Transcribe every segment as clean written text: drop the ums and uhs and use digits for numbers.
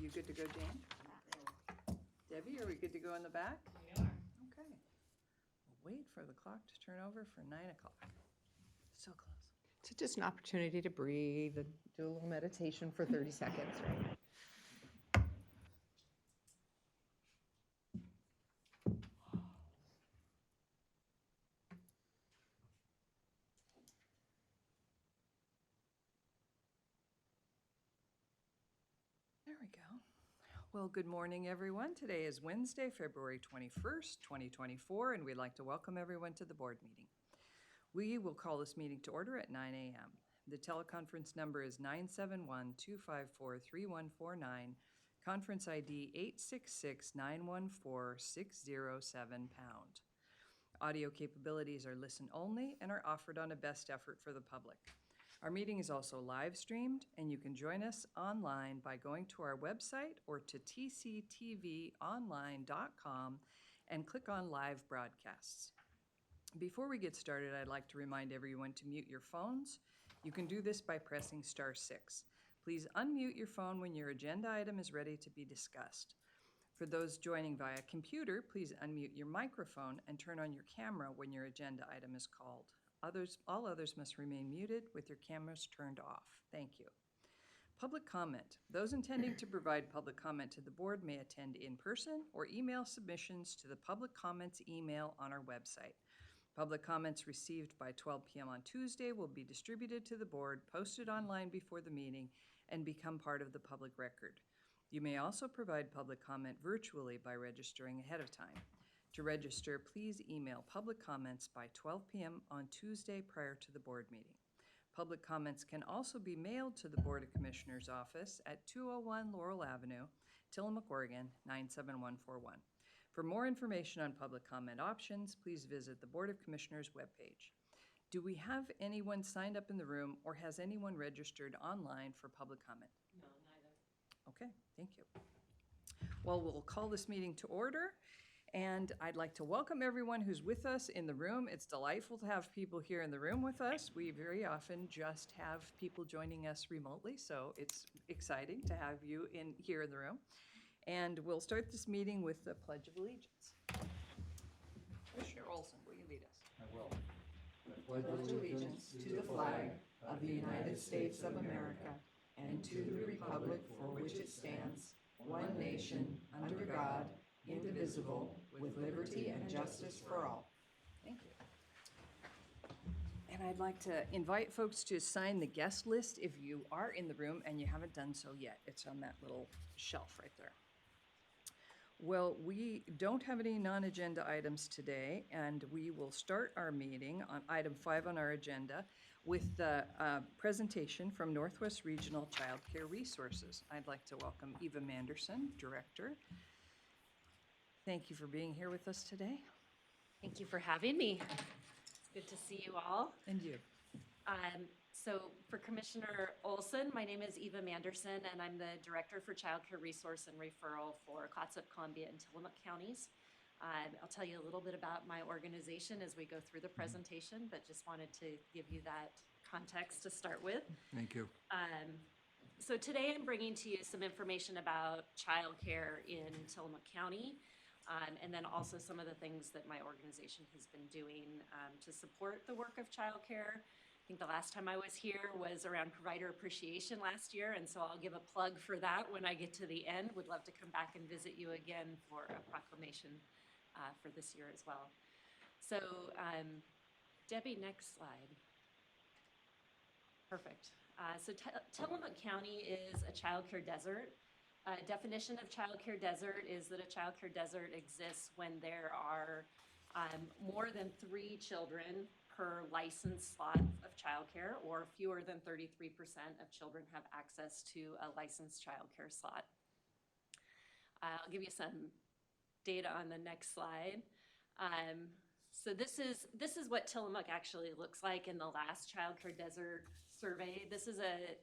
you good to go, Jane? Debbie, are we good to go in the back? We are. Okay. We'll wait for the clock to turn over for 9 o'clock. So close. So just an opportunity to breathe and do a little meditation for 30 seconds, right? There we go. Well, good morning, everyone. Today is Wednesday, February 21st, 2024, and we'd like to welcome everyone to the board meeting. We will call this meeting to order at 9 a.m. The teleconference number is 971-254-3149, conference ID 866-914-607#. Audio capabilities are listen only and are offered on a best effort for the public. Our meeting is also live streamed, and you can join us online by going to our website or to tctvonline.com and click on live broadcasts. Before we get started, I'd like to remind everyone to mute your phones. You can do this by pressing *6. Please unmute your phone when your agenda item is ready to be discussed. For those joining via computer, please unmute your microphone and turn on your camera when your agenda item is called. All others must remain muted with your cameras turned off. Thank you. Public comment. Those intending to provide public comment to the board may attend in person or email submissions to the public comments email on our website. Public comments received by 12 p.m. on Tuesday will be distributed to the board, posted online before the meeting, and become part of the public record. You may also provide public comment virtually by registering ahead of time. To register, please email public comments by 12 p.m. on Tuesday prior to the board meeting. Public comments can also be mailed to the Board of Commissioners office at 201 Laurel Avenue, Tillamook, Oregon, 97141. For more information on public comment options, please visit the Board of Commissioners webpage. Do we have anyone signed up in the room, or has anyone registered online for public comment? No, neither. Okay, thank you. Well, we'll call this meeting to order, and I'd like to welcome everyone who's with us in the room. It's delightful to have people here in the room with us. We very often just have people joining us remotely, so it's exciting to have you here in the room. And we'll start this meeting with the Pledge of Allegiance. Commissioner Olson, will you lead us? I will. Pledge allegiance to the flag of the United States of America and to the republic for which it stands, one nation, under God, indivisible, with liberty and justice for all. Thank you. And I'd like to invite folks to sign the guest list if you are in the room and you haven't done so yet. It's on that little shelf right there. Well, we don't have any non-agenda items today, and we will start our meeting on item 5 on our agenda with the presentation from Northwest Regional Child Care Resources. I'd like to welcome Eva Manderson, Director. Thank you for being here with us today. Thank you for having me. It's good to see you all. And you. So for Commissioner Olson, my name is Eva Manderson, and I'm the Director for Child Care Resource and Referral for Clatsop, Columbia, and Tillamook counties. I'll tell you a little bit about my organization as we go through the presentation, but just wanted to give you that context to start with. Thank you. So today I'm bringing to you some information about child care in Tillamook County, and then also some of the things that my organization has been doing to support the work of child care. I think the last time I was here was around Provider Appreciation last year, and so I'll give a plug for that when I get to the end. Would love to come back and visit you again for a proclamation for this year as well. So Debbie, next slide. Perfect. So Tillamook County is a child care desert. Definition of child care desert is that a child care desert exists when there are more than 3 children per licensed slot of childcare, or fewer than 33% of children have access to a licensed childcare slot. I'll give you some data on the next slide. So this is what Tillamook actually looks like in the last childcare desert survey. This is a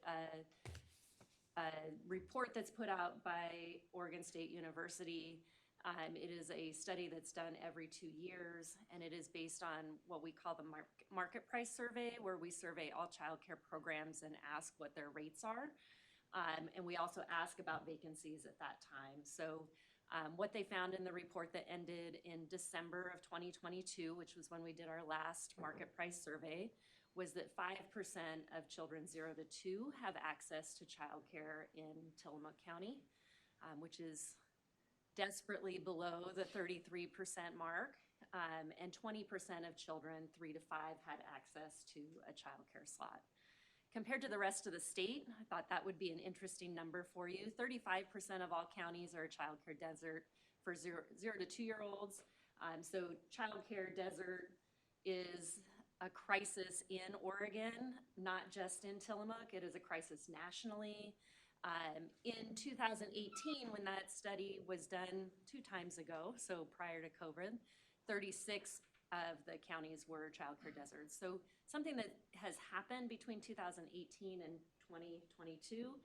report that's put out by Oregon State University. It is a study that's done every 2 years, and it is based on what we call the market price survey, where we survey all child care programs and ask what their rates are. And we also ask about vacancies at that time. So what they found in the report that ended in December of 2022, which was when we did our last market price survey, was that 5% of children 0 to 2 have access to childcare in Tillamook County, which is desperately below the 33% mark. And 20% of children 3 to 5 had access to a childcare slot. Compared to the rest of the state, I thought that would be an interesting number for you. 35% of all counties are a childcare desert for 0 to 2-year-olds. So childcare desert is a crisis in Oregon, not just in Tillamook. It is a crisis nationally. In 2018, when that study was done 2 times ago, so prior to COVID, 36 of the counties were childcare deserts. So something that has happened between 2018 and 2022.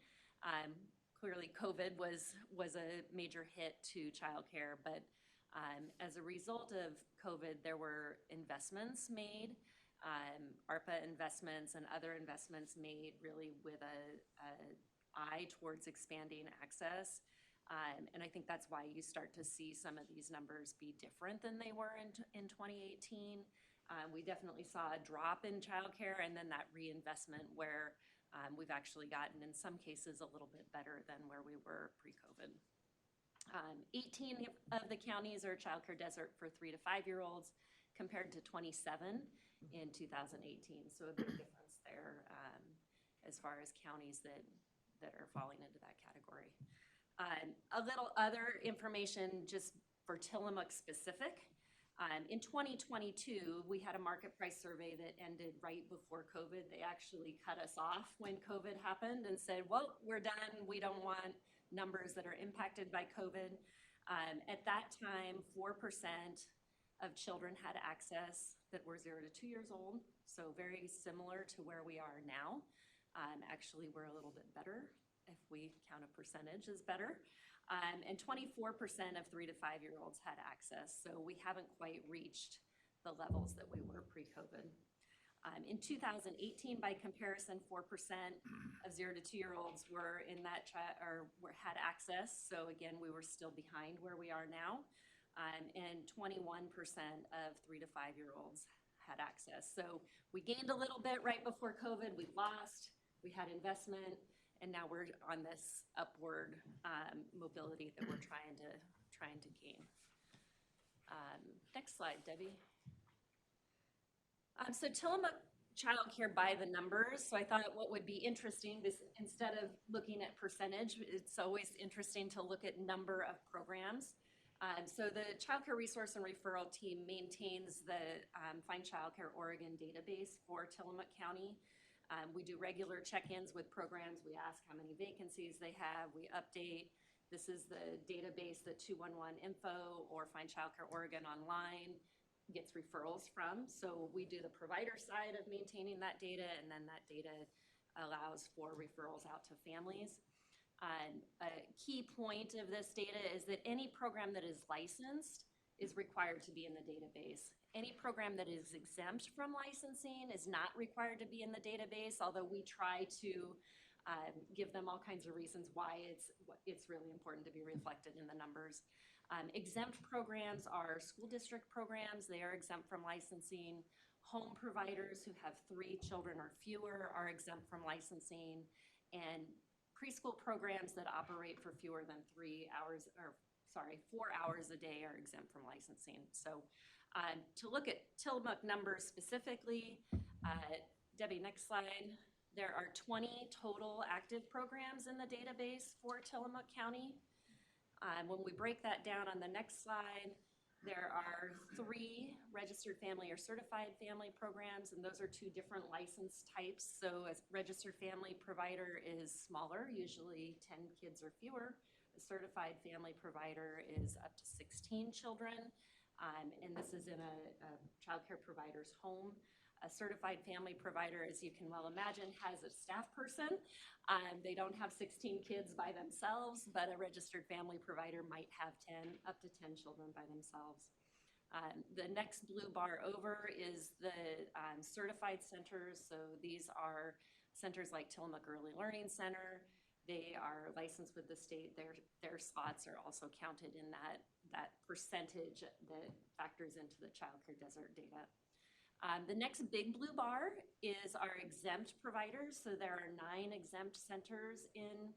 Clearly, COVID was a major hit to childcare, but as a result of COVID, there were investments made, ARPA investments and other investments made really with a eye towards expanding access. And I think that's why you start to see some of these numbers be different than they were in 2018. We definitely saw a drop in childcare and then that reinvestment where we've actually gotten, in some cases, a little bit better than where we were pre-COVID. 18 of the counties are childcare desert for 3 to 5-year-olds compared to 27 in 2018. So a big difference there as far as counties that are falling into that category. A little other information just for Tillamook specific. In 2022, we had a market price survey that ended right before COVID. They actually cut us off when COVID happened and said, well, we're done. We don't want numbers that are impacted by COVID. At that time, 4% of children had access that were 0 to 2 years old, so very similar to where we are now. Actually, we're a little bit better if we count a percentage as better. And 24% of 3 to 5-year-olds had access, so we haven't quite reached the levels that we were pre-COVID. In 2018, by comparison, 4% of 0 to 2-year-olds were in that had access. So again, we were still behind where we are now. And 21% of 3 to 5-year-olds had access. So we gained a little bit right before COVID. We lost. We had investment. And now we're on this upward mobility that we're trying to gain. Next slide, Debbie. So Tillamook childcare by the numbers. So I thought what would be interesting, this instead of looking at percentage, it's always interesting to look at number of programs. So the Child Care Resource and Referral Team maintains the Find Childcare Oregon database for Tillamook County. We do regular check-ins with programs. We ask how many vacancies they have. We update. This is the database that 211 Info or Find Childcare Oregon online gets referrals from. So we do the provider side of maintaining that data, and then that data allows for referrals out to families. A key point of this data is that any program that is licensed is required to be in the database. Any program that is exempt from licensing is not required to be in the database, although we try to give them all kinds of reasons why it's really important to be reflected in the numbers. Exempt programs are school district programs. They are exempt from licensing. Home providers who have 3 children or fewer are exempt from licensing. And preschool programs that operate for fewer than 4 hours a day are exempt from licensing. So to look at Tillamook numbers specifically, Debbie, next slide. There are 20 total active programs in the database for Tillamook County. When we break that down on the next slide, there are 3 registered family or certified family programs, and those are 2 different license types. So a registered family provider is smaller, usually 10 kids or fewer. A certified family provider is up to 16 children, and this is in a child care provider's home. A certified family provider, as you can well imagine, has a staff person. They don't have 16 kids by themselves, but a registered family provider might have up to 10 children by themselves. The next blue bar over is the certified centers. So these are centers like Tillamook Early Learning Center. they are licensed with the state, their spots are also counted in that percentage that factors into the Child Care Desert data. The next big blue bar is our exempt providers. So there are 9 exempt centers in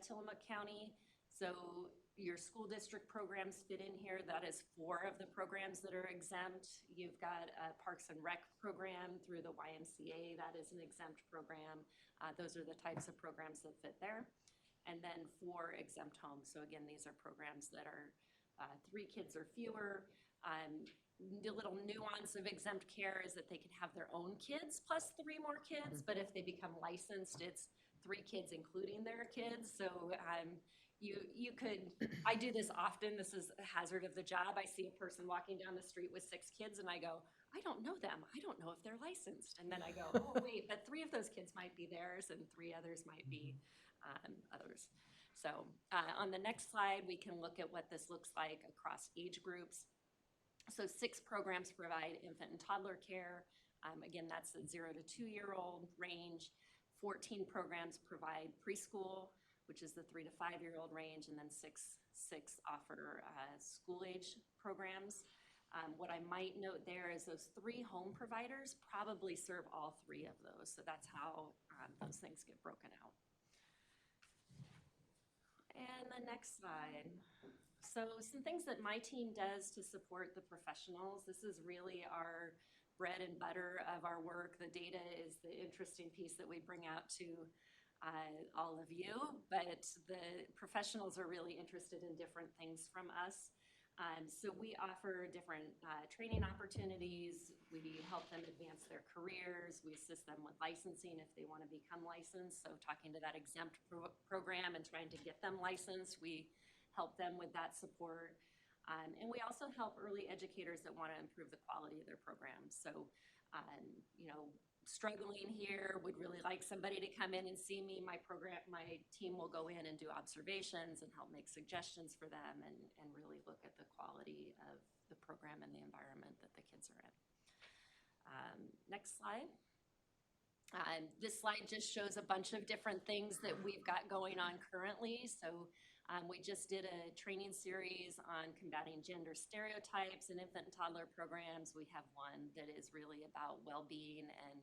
Tillamook County. So your school district programs fit in here. That is 4 of the programs that are exempt. You've got a Parks and Rec program through the YMCA. That is an exempt program. Those are the types of programs that fit there. And then 4 exempt homes. So again, these are programs that are 3 kids or fewer. The little nuance of exempt care is that they can have their own kids plus 3 more kids, but if they become licensed, it's 3 kids including their kids. So you could, I do this often, this is a hazard of the job. I see a person walking down the street with 6 kids and I go, I don't know them. I don't know if they're licensed. And then I go, oh wait, but 3 of those kids might be theirs and 3 others might be others. So on the next slide, we can look at what this looks like across age groups. So 6 programs provide infant and toddler care. Again, that's the 0 to 2-year-old range. 14 programs provide preschool, which is the 3 to 5-year-old range, and then 6 offer school-age programs. What I might note there is those 3 home providers probably serve all 3 of those. So that's how those things get broken out. And the next slide. So some things that my team does to support the professionals. This is really our bread and butter of our work. The data is the interesting piece that we bring out to all of you, but the professionals are really interested in different things from us. So we offer different training opportunities. We help them advance their careers. We assist them with licensing if they want to become licensed. So talking to that exempt program and trying to get them licensed, we help them with that support. And we also help early educators that want to improve the quality of their programs. So, you know, struggling here, would really like somebody to come in and see me. My team will go in and do observations and help make suggestions for them and really look at the quality of the program and the environment that the kids are in. Next slide. This slide just shows a bunch of different things that we've got going on currently. So we just did a training series on combating gender stereotypes in infant and toddler programs. We have one that is really about well-being and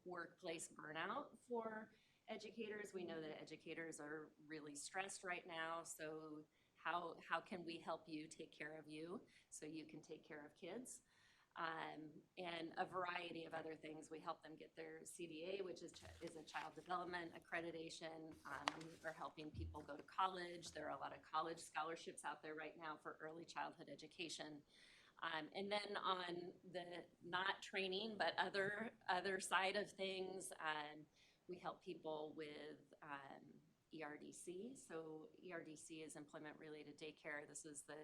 workplace burnout for educators. We know that educators are really stressed right now. So how can we help you take care of you so you can take care of kids? And a variety of other things. We help them get their CDA, which is a child development accreditation. We are helping people go to college. There are a lot of college scholarships out there right now for early childhood education. And then on the not training, but other side of things, we help people with ERDC. So ERDC is employment-related daycare. This is the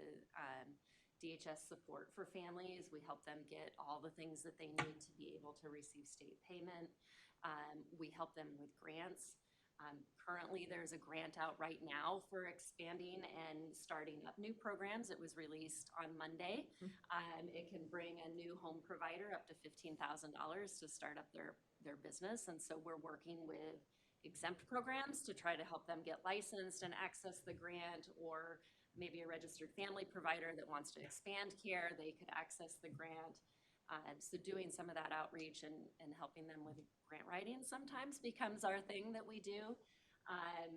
DHS support for families. We help them get all the things that they need to be able to receive state payment. We help them with grants. Currently, there's a grant out right now for expanding and starting up new programs. It was released on Monday. It can bring a new home provider up to $15,000 to start up their business. And so we're working with exempt programs to try to help them get licensed and access the grant, or maybe a registered family provider that wants to expand care, they could access the grant. So doing some of that outreach and helping them with grant writing sometimes becomes our thing that we do. And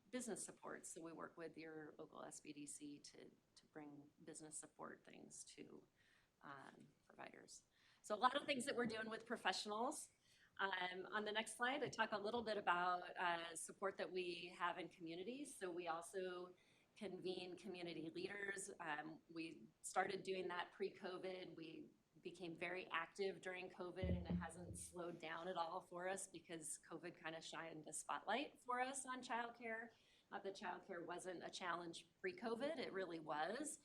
business support. So we work with your local SBDC to bring business support things to providers. So a lot of things that we're doing with professionals. On the next slide, I talk a little bit about support that we have in communities. So we also convene community leaders. We started doing that pre-COVID. We became very active during COVID, and it hasn't slowed down at all for us because COVID kind of shined a spotlight for us on childcare. Not that childcare wasn't a challenge pre-COVID, it really was,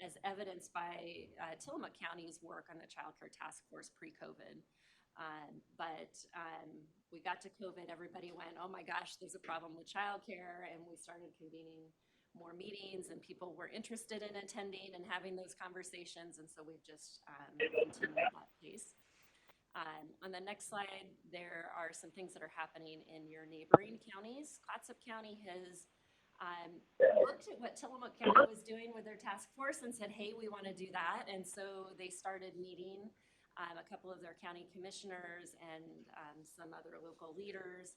as evidenced by Tillamook County's work on the childcare task force pre-COVID. But we got to COVID, everybody went, oh my gosh, there's a problem with childcare, and we started convening more meetings, and people were interested in attending and having those conversations, and so we've just continued that pace. On the next slide, there are some things that are happening in your neighboring counties. Clatsop County has looked at what Tillamook County was doing with their task force and said, hey, we want to do that. And so they started meeting a couple of their county commissioners and some other local leaders.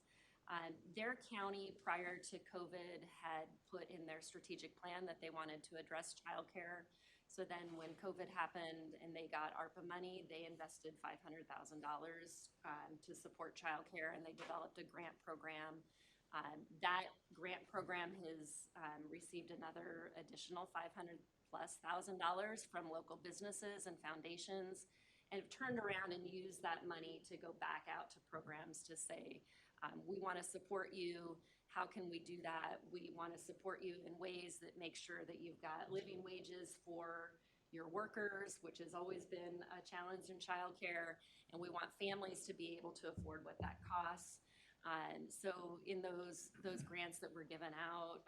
Their county, prior to COVID, had put in their strategic plan that they wanted to address childcare. So then when COVID happened and they got ARPA money, they invested $500,000 to support childcare, and they developed a grant program. That grant program has received another additional $500,000+ from local businesses and foundations, and have turned around and used that money to go back out to programs to say, we want to support you. How can we do that? We want to support you in ways that make sure that you've got living wages for your workers, which has always been a challenge in childcare, and we want families to be able to afford what that costs. So in those grants that were given out,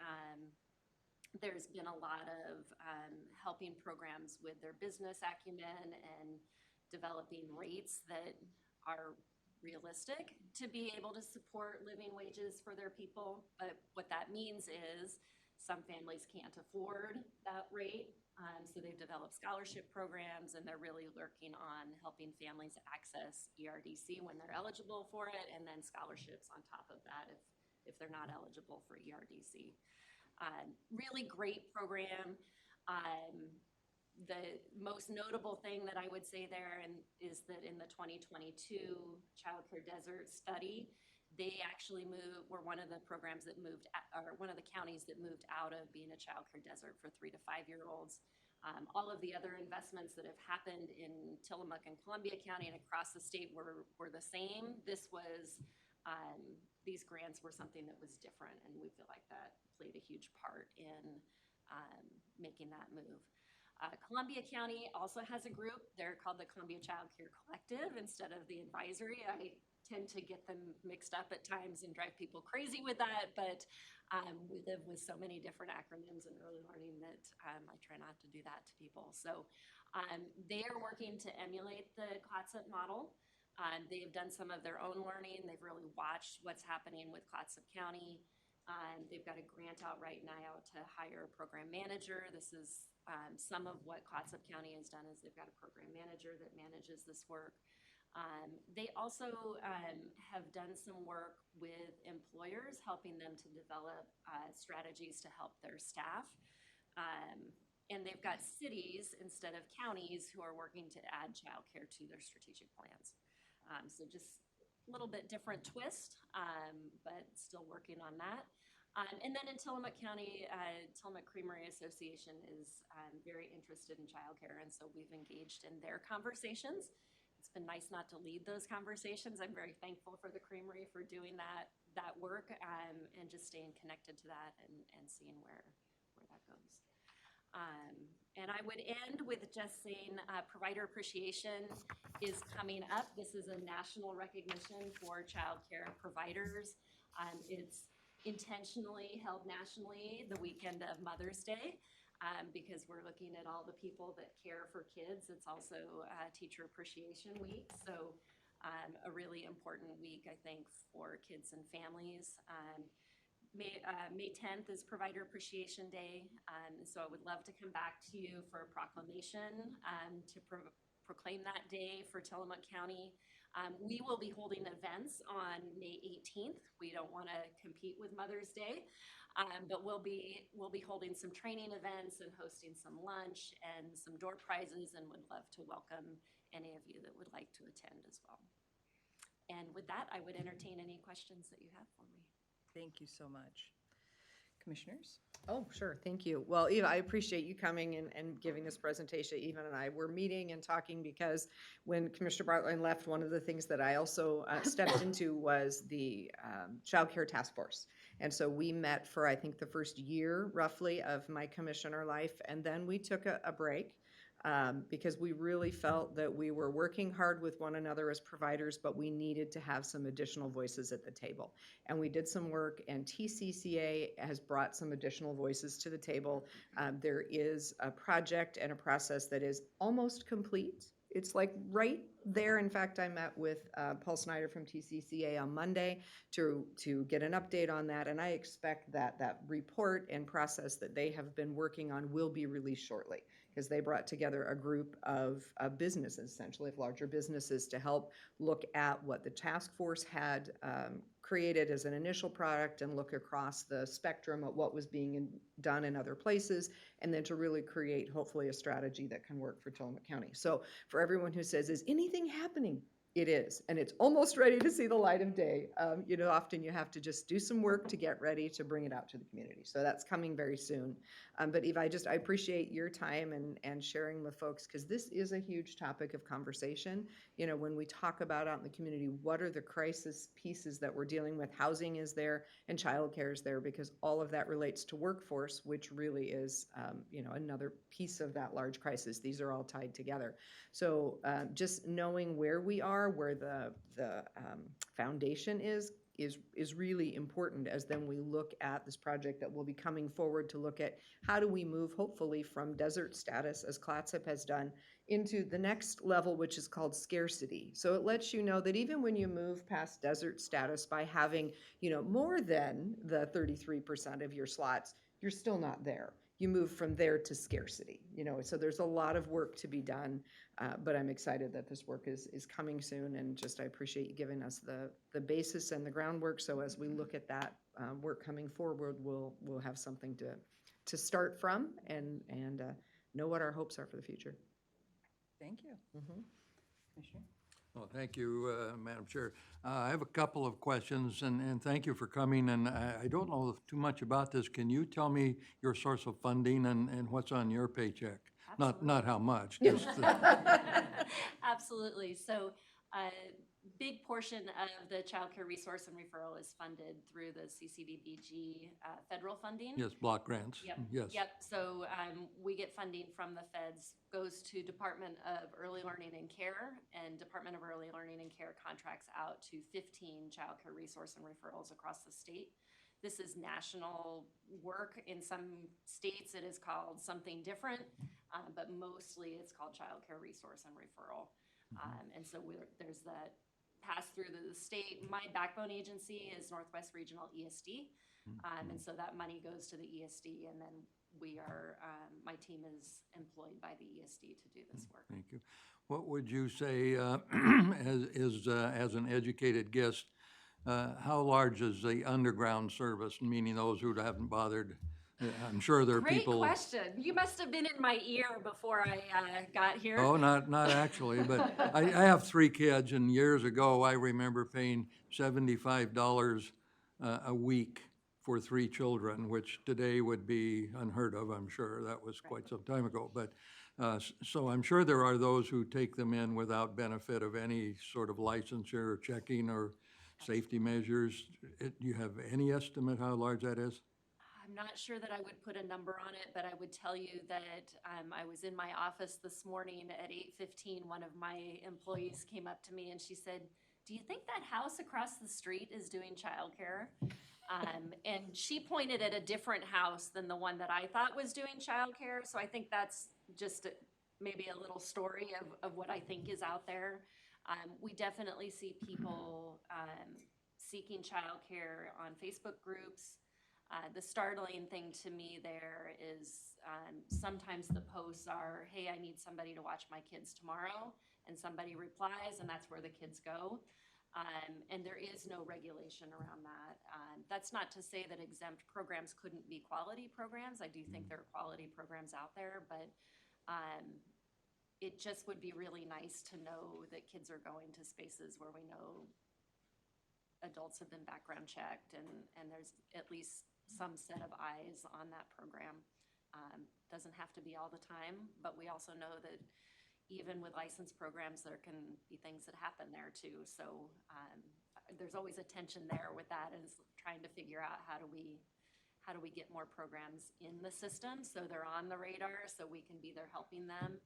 there's been a lot of helping programs with their business acumen and developing rates that are realistic to be able to support living wages for their people. But what that means is some families can't afford that rate. So they've developed scholarship programs, and they're really working on helping families access ERDC when they're eligible for it, and then scholarships on top of that if they're not eligible for ERDC. Really great program. The most notable thing that I would say there is that in the 2022 Child Care Desert study, they actually were one of the programs that or one of the counties that moved out of being a child care desert for 3 to 5 year olds. All of the other investments that have happened in Tillamook and Columbia County and across the state were the same. These grants were something that was different, and we feel like that played a huge part in making that move. Columbia County also has a group. They're called the Columbia Child Care Collective instead of the advisory. I tend to get them mixed up at times and drive people crazy with that, but we live with so many different acronyms in early learning that I try not to do that to people. So they are working to emulate the Clatsop model. They have done some of their own learning. They've really watched what's happening with Clatsop County. They've got a grant out right now to hire a program manager. This is some of what Clatsop County has done is they've got a program manager that manages this work. They also have done some work with employers, helping them to develop strategies to help their staff. And they've got cities instead of counties who are working to add childcare to their strategic plans. So just a little bit different twist, but still working on that. And then in Tillamook County, Tillamook Creamery Association is very interested in childcare, and so we've engaged in their conversations. It's been nice not to lead those conversations. I'm very thankful for the Creamery for doing that work and just staying connected to that and seeing where that goes. And I would end with just saying Provider Appreciation is coming up. This is a national recognition for childcare providers. It's intentionally held nationally the weekend of Mother's Day because we're looking at all the people that care for kids. It's also Teacher Appreciation Week, so a really important week, I think, for kids and families. May 10th is Provider Appreciation Day, so I would love to come back to you for a proclamation to proclaim that day for Tillamook County. We will be holding events on May 18th. We don't want to compete with Mother's Day, but we'll be holding some training events and hosting some lunch and some door prizes, and would love to welcome any of you that would like to attend as well. And with that, I would entertain any questions that you have for me. Thank you so much. Commissioners? Oh, sure. Thank you. Well, Eva, I appreciate you coming and giving this presentation. Eva and I were meeting and talking because when Commissioner Bartlein left, one of the things that I also stepped into was the Child Care Task Force. And so we met for, I think, the first year roughly of my commissioner life. And then we took a break because we really felt that we were working hard with one another as providers, but we needed to have some additional voices at the table. And we did some work, and TCCA has brought some additional voices to the table. There is a project and a process that is almost complete. It's like right there. In fact, I met with Paul Snyder from TCCA on Monday to get an update on that, and I expect that that report and process that they have been working on will be released shortly, because they brought together a group of businesses, essentially of larger businesses, to help look at what the task force had created as an initial product and look across the spectrum at what was being done in other places, and then to really create hopefully a strategy that can work for Tillamook County. So for everyone who says, is anything happening? It is, and it's almost ready to see the light of day. Often you have to just do some work to get ready to bring it out to the community. So that's coming very soon. But Eva, I appreciate your time and sharing with folks, because this is a huge topic of conversation. When we talk about out in the community, what are the crisis pieces that we're dealing with? Housing is there and childcare is there, because all of that relates to workforce, which really is, another piece of that large crisis. These are all tied together. So just knowing where we are, where the foundation is really important, as then we look at this project that will be coming forward to look at how do we move hopefully from desert status, as Clatsop has done, into the next level, which is called scarcity. So it lets you know that even when you move past desert status by having, more than the 33% of your slots, you're still not there. You move from there to scarcity, so there's a lot of work to be done, but I'm excited that this work is coming soon, and I appreciate you giving us the basis and the groundwork. So as we look at that work coming forward, we'll have something to start from and know what our hopes are for the future. Thank you. Mhm. Commissioner? Well, thank you, Madam Chair. I have a couple of questions, and thank you for coming. And I don't know too much about this. Can you tell me your source of funding and what's on your paycheck? Not how much. Just Absolutely. So a big portion of the Child Care Resource and Referral is funded through the CCDBG federal funding. yes, block grants. Yep. Yes. Yep. So we get funding from the feds, goes to Department of Early Learning and Care, and Department of Early Learning and Care contracts out to 15 child care resource and referrals across the state. This is national work. In some states, it is called something different, but mostly it's called Child Care Resource and Referral. And so there's that pass through the state. My backbone agency is Northwest Regional ESD. And so that money goes to the ESD, and then we are, my team is employed by the ESD to do this work. Thank you. What would you say, as an educated guest, how large is the underground service, meaning those who haven't bothered? I'm sure there are Great people. question. You must have been in my ear before I got here. Oh, not actually, but I have 3 kids, and years ago, I remember paying $75 a week for 3 children, which today would be unheard of, I'm sure. That was quite some time ago. But so I'm sure there are those who take them in without benefit of any sort of licensure or checking or safety measures. Do you have any estimate how large that is? I'm not sure that I would put a number on it, but I would tell you that I was in my office this morning at 8:15. One of my employees came up to me and she said, "Do you think that house across the street is doing childcare?" And she pointed at a different house than the one that I thought was doing childcare. So I think that's just maybe a little story of what I think is out there. We definitely see people seeking childcare on Facebook groups. The startling thing to me there is sometimes the posts are, "Hey, I need somebody to watch my kids tomorrow," and somebody replies, and that's where the kids go. And there is no regulation around that. That's not to say that exempt programs couldn't be quality programs. I do think there are quality programs out there, but it just would be really nice to know that kids are going to spaces where we know adults have been background checked and there's at least some set of eyes on that program. Doesn't have to be all the time, but we also know that even with licensed programs, there can be things that happen there too. So there's always a tension there with that, is trying to figure out how do we get more programs in the system so they're on the radar so we can be there helping them.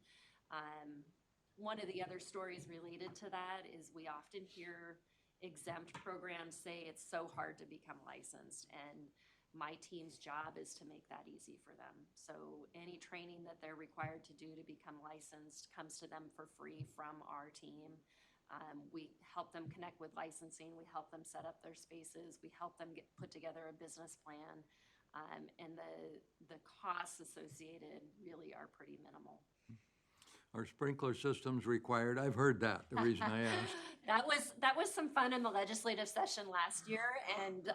One of the other stories related to that is we often hear exempt programs say it's so hard to become licensed, and my team's job is to make that easy for them. So any training that they're required to do to become licensed comes to them for free from our team. We help them connect with licensing, we help them set up their spaces, we help them put together a business plan. And the costs associated really are pretty minimal. Are sprinkler systems required? I've heard that, the reason I asked. That was some fun in the legislative session last year, and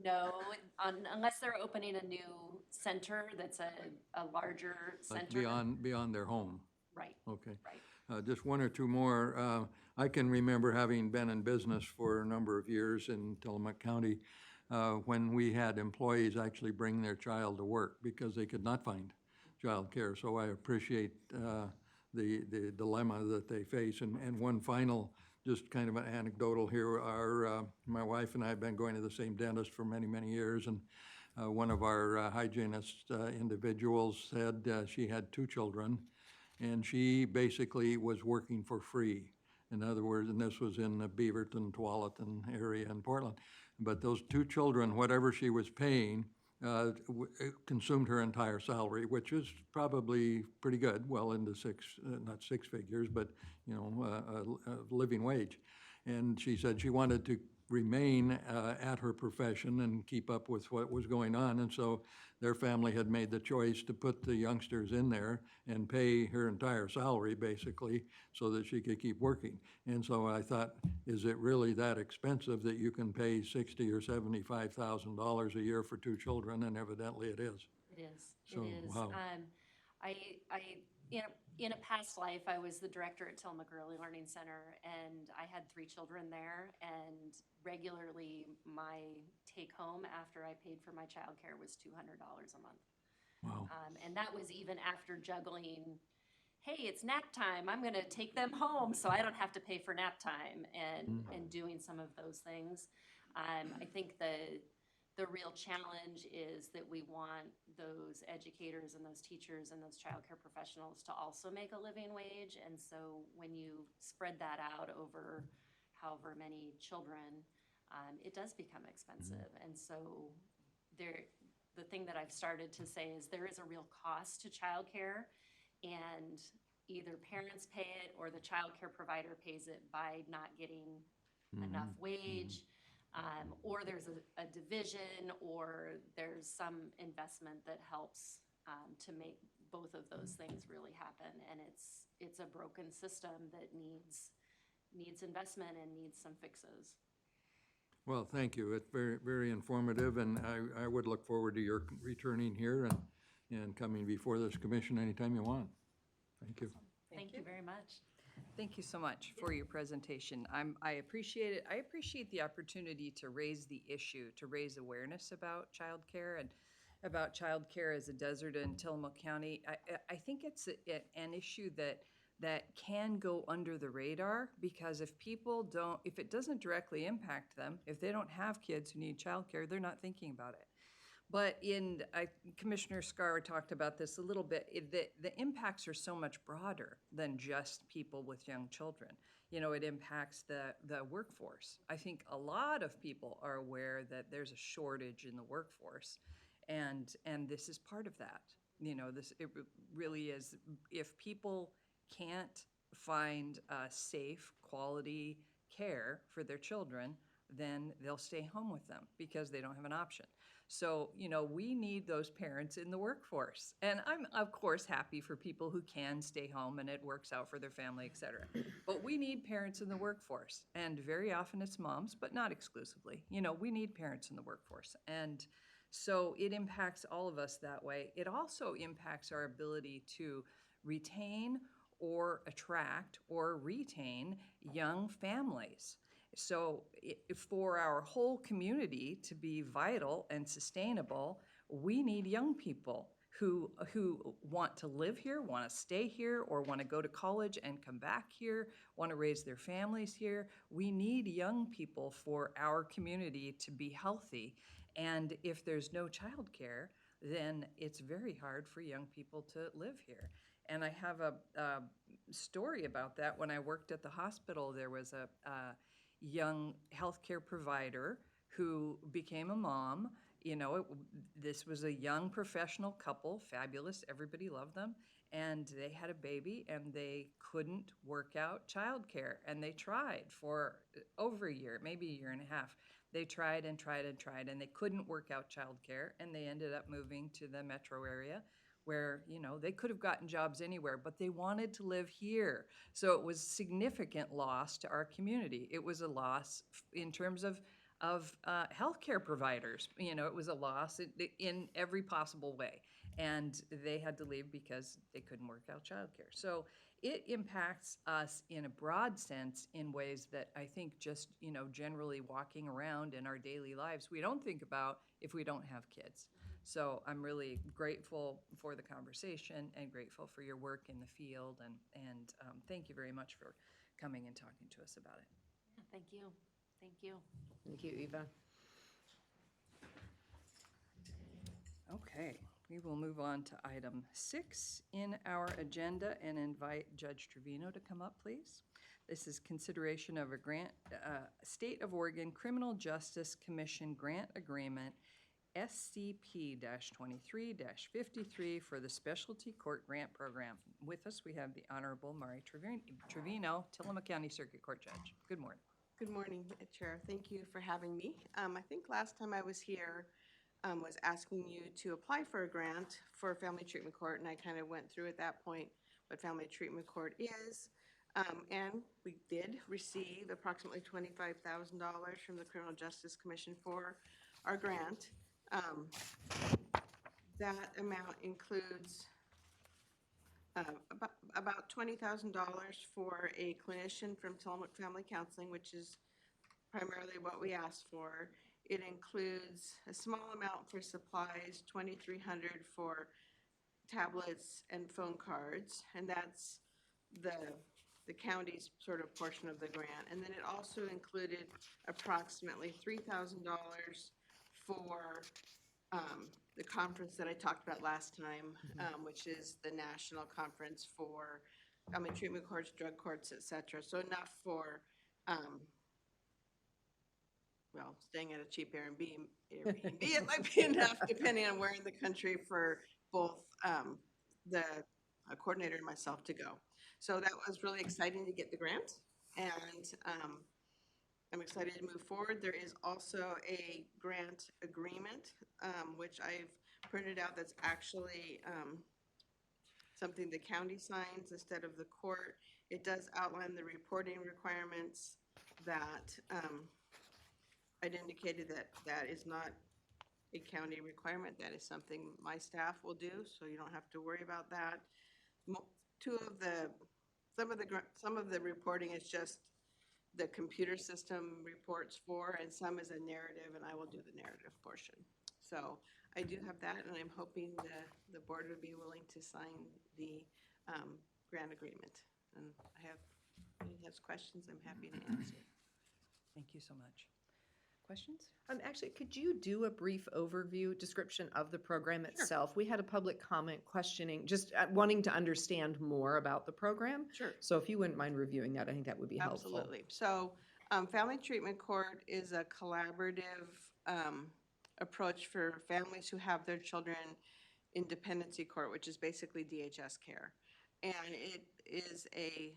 no, unless they're opening a new center that's a larger Like center. beyond their home. Right, Okay. right. Just one or two more. I can remember having been in business for a number of years in Tillamook County when we had employees actually bring their child to work because they could not find childcare. So I appreciate the dilemma that they face. And one final, just kind of an anecdotal here, my wife and I have been going to the same dentist for many, many years, and one of our hygienist individuals said she had 2 children, and she basically was working for free. In other words, and this was in the Beaverton, Tualatin area in Portland. But those 2 children, whatever she was paying, consumed her entire salary, which is probably pretty good, well into not 6 figures, but, a living wage. And she said she wanted to remain at her profession and keep up with what was going on. And so their family had made the choice to put the youngsters in there and pay her entire salary, basically, so that she could keep working. And so I thought, is it really that expensive that you can pay $60,000 or $75,000 a year for 2 children? And evidently it is. It is. So, It is. wow. In a past life, I was the director at Tillamook Early Learning Center, and I had 3 children there. And regularly, my take home after I paid for my childcare was $200 a month. Wow. And that was even after juggling, hey, it's nap time. I'm going to take them home so I don't have to pay for nap time, and doing some of those things. I think the real challenge is that we want those educators and those teachers and those childcare professionals to also make a living wage. And so when you spread that out over however many children, it does become expensive. And so the thing that I've started to say is there is a real cost to childcare, and either parents pay it or the childcare provider pays it by not getting enough wage. Or there's a division, or there's some investment that helps to make both of those things really happen. And it's a broken system that needs investment and needs some fixes. Well, thank you. It's very, very informative, and I would look forward to your returning here and coming before this commission anytime you want. Thank you. Thank you very much. Thank you so much for your presentation. I appreciate it. I appreciate the opportunity to raise the issue, to raise awareness about childcare and about childcare as a desert in Tillamook County. I think it's an issue that can go under the radar, because if it doesn't directly impact them, if they don't have kids who need childcare, they're not thinking about it. But Commissioner Scar talked about this a little bit, the impacts are so much broader than just people with young children. It impacts the workforce. I think a lot of people are aware that there's a shortage in the workforce, and this is part of that. It really is. If people can't find safe, quality care for their children, then they'll stay home with them because they don't have an option. So, we need those parents in the workforce. And I'm, of course, happy for people who can stay home and it works out for their family, et cetera. But we need parents in the workforce. And very often it's moms, but not exclusively. We need parents in the workforce. And so it impacts all of us that way. It also impacts our ability to retain or attract or retain young families. So for our whole community to be vital and sustainable, we need young people who want to live here, want to stay here, or want to go to college and come back here, want to raise their families here. We need young people for our community to be healthy. And if there's no childcare, then it's very hard for young people to live here. And I have a story about that. When I worked at the hospital, there was a young healthcare provider who became a mom this was a young professional couple, fabulous, everybody loved them, and they had a baby and they couldn't work out childcare. And they tried for over a year, maybe a year and a half. They tried and tried and tried, and they couldn't work out childcare, and they ended up moving to the metro area where, they could have gotten jobs anywhere, but they wanted to live here. So it was significant loss to our community. It was a loss in terms of healthcare providers. It was a loss in every possible way. And they had to leave because they couldn't work out childcare. So it impacts us in a broad sense in ways that I think just, generally walking around in our daily lives, we don't think about if we don't have kids. So I'm really grateful for the conversation and grateful for your work in the field. And thank you very much for coming and talking to us about it. Yeah, thank you. Thank you. Thank you, Eva. Okay, we will move on to item 6 in our agenda and invite Judge Trevino to come up, please. This is consideration of a grant, State of Oregon Criminal Justice Commission Grant Agreement, SCP-23-53 for the Specialty Court Grant Program. With us, we have the Honorable Mari Trevino, Tillamook County Circuit Court Judge. Good morning. Good morning, Chair. Thank you for having me. I think last time I was here was asking you to apply for a grant for Family Treatment Court, and I kind of went through at that point what Family Treatment Court is. And we did receive approximately $25,000 from the Criminal Justice Commission for our grant. That amount includes about $20,000 for a clinician from Tillamook Family Counseling, which is primarily what we asked for. It includes a small amount for supplies, $2,300 for tablets and phone cards, and that's the county's sort of portion of the grant. And then it also included approximately $3,000 for the conference that I talked about last time, which is the national conference for treatment courts, drug courts, et cetera. So enough for, staying at a cheap Airbnb, it might be enough depending on where in the country for both the coordinator and myself to go. So that was really exciting to get the grant, and I'm excited to move forward. There is also a grant agreement, which I've printed out, that's actually something the county signs instead of the court. It does outline the reporting requirements that I'd indicated that is not a county requirement. That is something my staff will do, so you don't have to worry about that. Some of the reporting is just the computer system reports for, and some is a narrative, and I will do the narrative portion. So I do have that, and I'm hoping the board would be willing to sign the grant agreement. And if you have questions, I'm happy to answer. Thank you so much. Questions? Actually, could you do a brief overview description of the program itself? We had a public comment questioning, just wanting to understand more about the program. Sure. So if you wouldn't mind reviewing that, I think that would be helpful. Absolutely. So Family Treatment Court is a collaborative approach for families who have their children in dependency court, which is basically DHS care. And it is a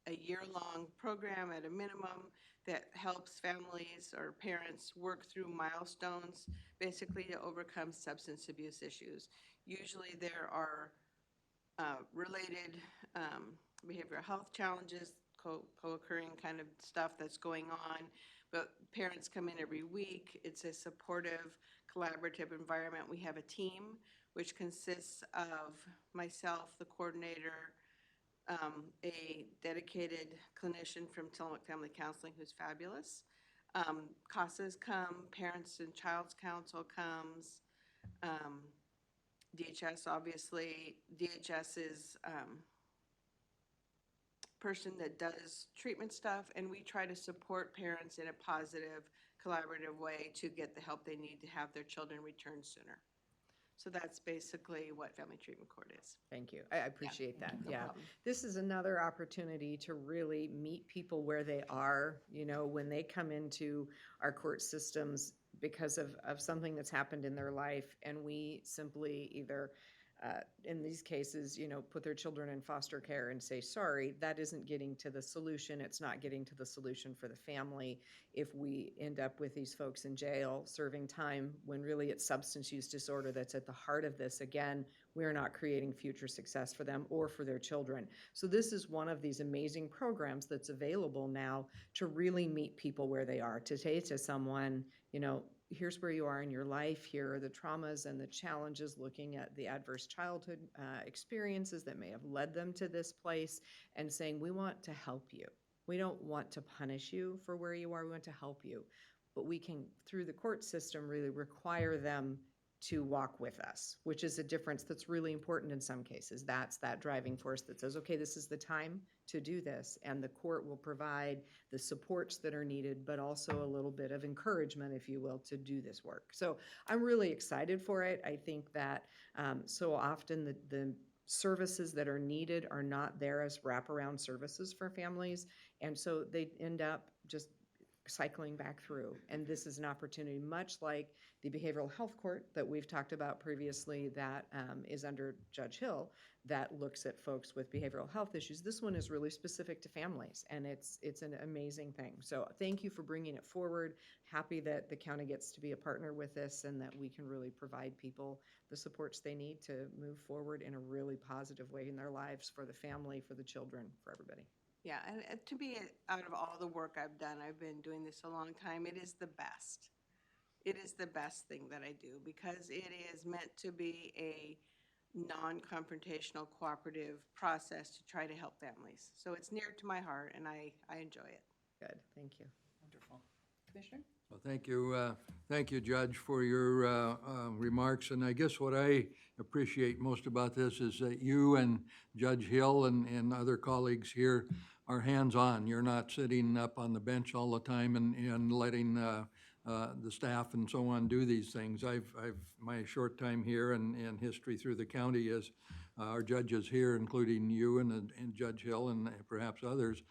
year-long program at a minimum that helps families or parents work through milestones, basically to overcome substance abuse issues. Usually there are related behavioral health challenges, co-occurring kind of stuff that's going on, but parents come in every week. It's a supportive, collaborative environment. We have a team which consists of myself, the coordinator, a dedicated clinician from Tillamook Family Counseling who's fabulous. CASAs come, Parents and Child's Council comes, DHS, obviously. DHS is person that does treatment stuff, and we try to support parents in a positive, collaborative way to get the help they need to have their children return sooner. So that's basically what Family Treatment Court is. Thank you. I appreciate that. No Yeah. problem. This is another opportunity to really meet people where they are, you know, when they come into our court systems because of something that's happened in their life, and we simply either, in these cases, you know, put their children in foster care and say, sorry, that isn't getting to the solution. It's not getting to the solution for the family. If we end up with these folks in jail serving time when really it's substance use disorder that's at the heart of this, again, we're not creating future success for them or for their children. So this is one of these amazing programs that's available now to really meet people where they are, to say to someone, you know, here's where you are in your life, here are the traumas and the challenges, looking at the adverse childhood experiences that may have led them to this place, and saying, we want to help you. We don't want to punish you for where you are, we want to help you. But we can, through the court system, really require them to walk with us, which is a difference that's really important in some cases. That's that driving force that says, okay, this is the time to do this, and the court will provide the supports that are needed, but also a little bit of encouragement, if you will, to do this work. So I'm really excited for it. I think that so often the services that are needed are not there as wraparound services for families, and so they end up just cycling back through. And this is an opportunity, much like the behavioral health court that we've talked about previously, that is under Judge Hill, that looks at folks with behavioral health issues. This one is really specific to families, and it's an amazing thing. So thank you for bringing it forward. Happy that the county gets to be a partner with this, and that we can really provide people the supports they need to move forward in a really positive way in their lives, for the family, for the children, for everybody. Yeah, and to me, out of all the work I've done, I've been doing this a long time, it is the best. It is the best thing that I do, because it is meant to be a non-confrontational, cooperative process to try to help families. So it's near to my heart, and I enjoy it. Good, thank you. Wonderful. Commissioner? Well, thank you, Judge, for your remarks. And I guess what I appreciate most about this is that you and Judge Hill and other colleagues here are hands-on. You're not sitting up on the bench all the time and letting the staff and so on do these things. My short time here and history through the county is our judges here, including you and Judge Hill and perhaps others.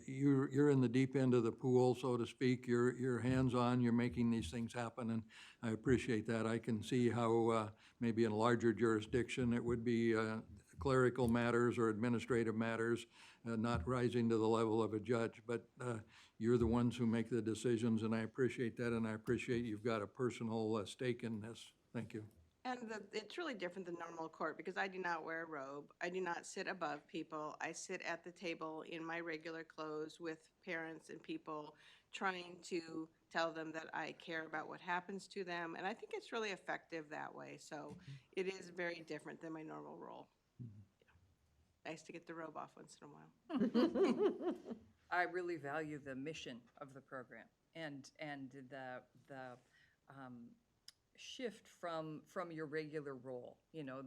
You're in the deep end of the pool, so to speak. You're hands-on, you're making these things happen, and I appreciate that. I can see how maybe in a larger jurisdiction, it would be clerical matters or administrative matters, not rising to the level of a judge, but you're the ones who make the decisions, and I appreciate that, and I appreciate you've got a personal stake in this. Thank you. And it's really different than normal court, because I do not wear a robe. I do not sit above people. I sit at the table in my regular clothes with parents and people, trying to tell them that I care about what happens to them. And I think it's really effective that way. So it is very different than my normal role. Yeah. Nice to get the robe off once in a while. I really value the mission of the program and the shift from your regular role. You know,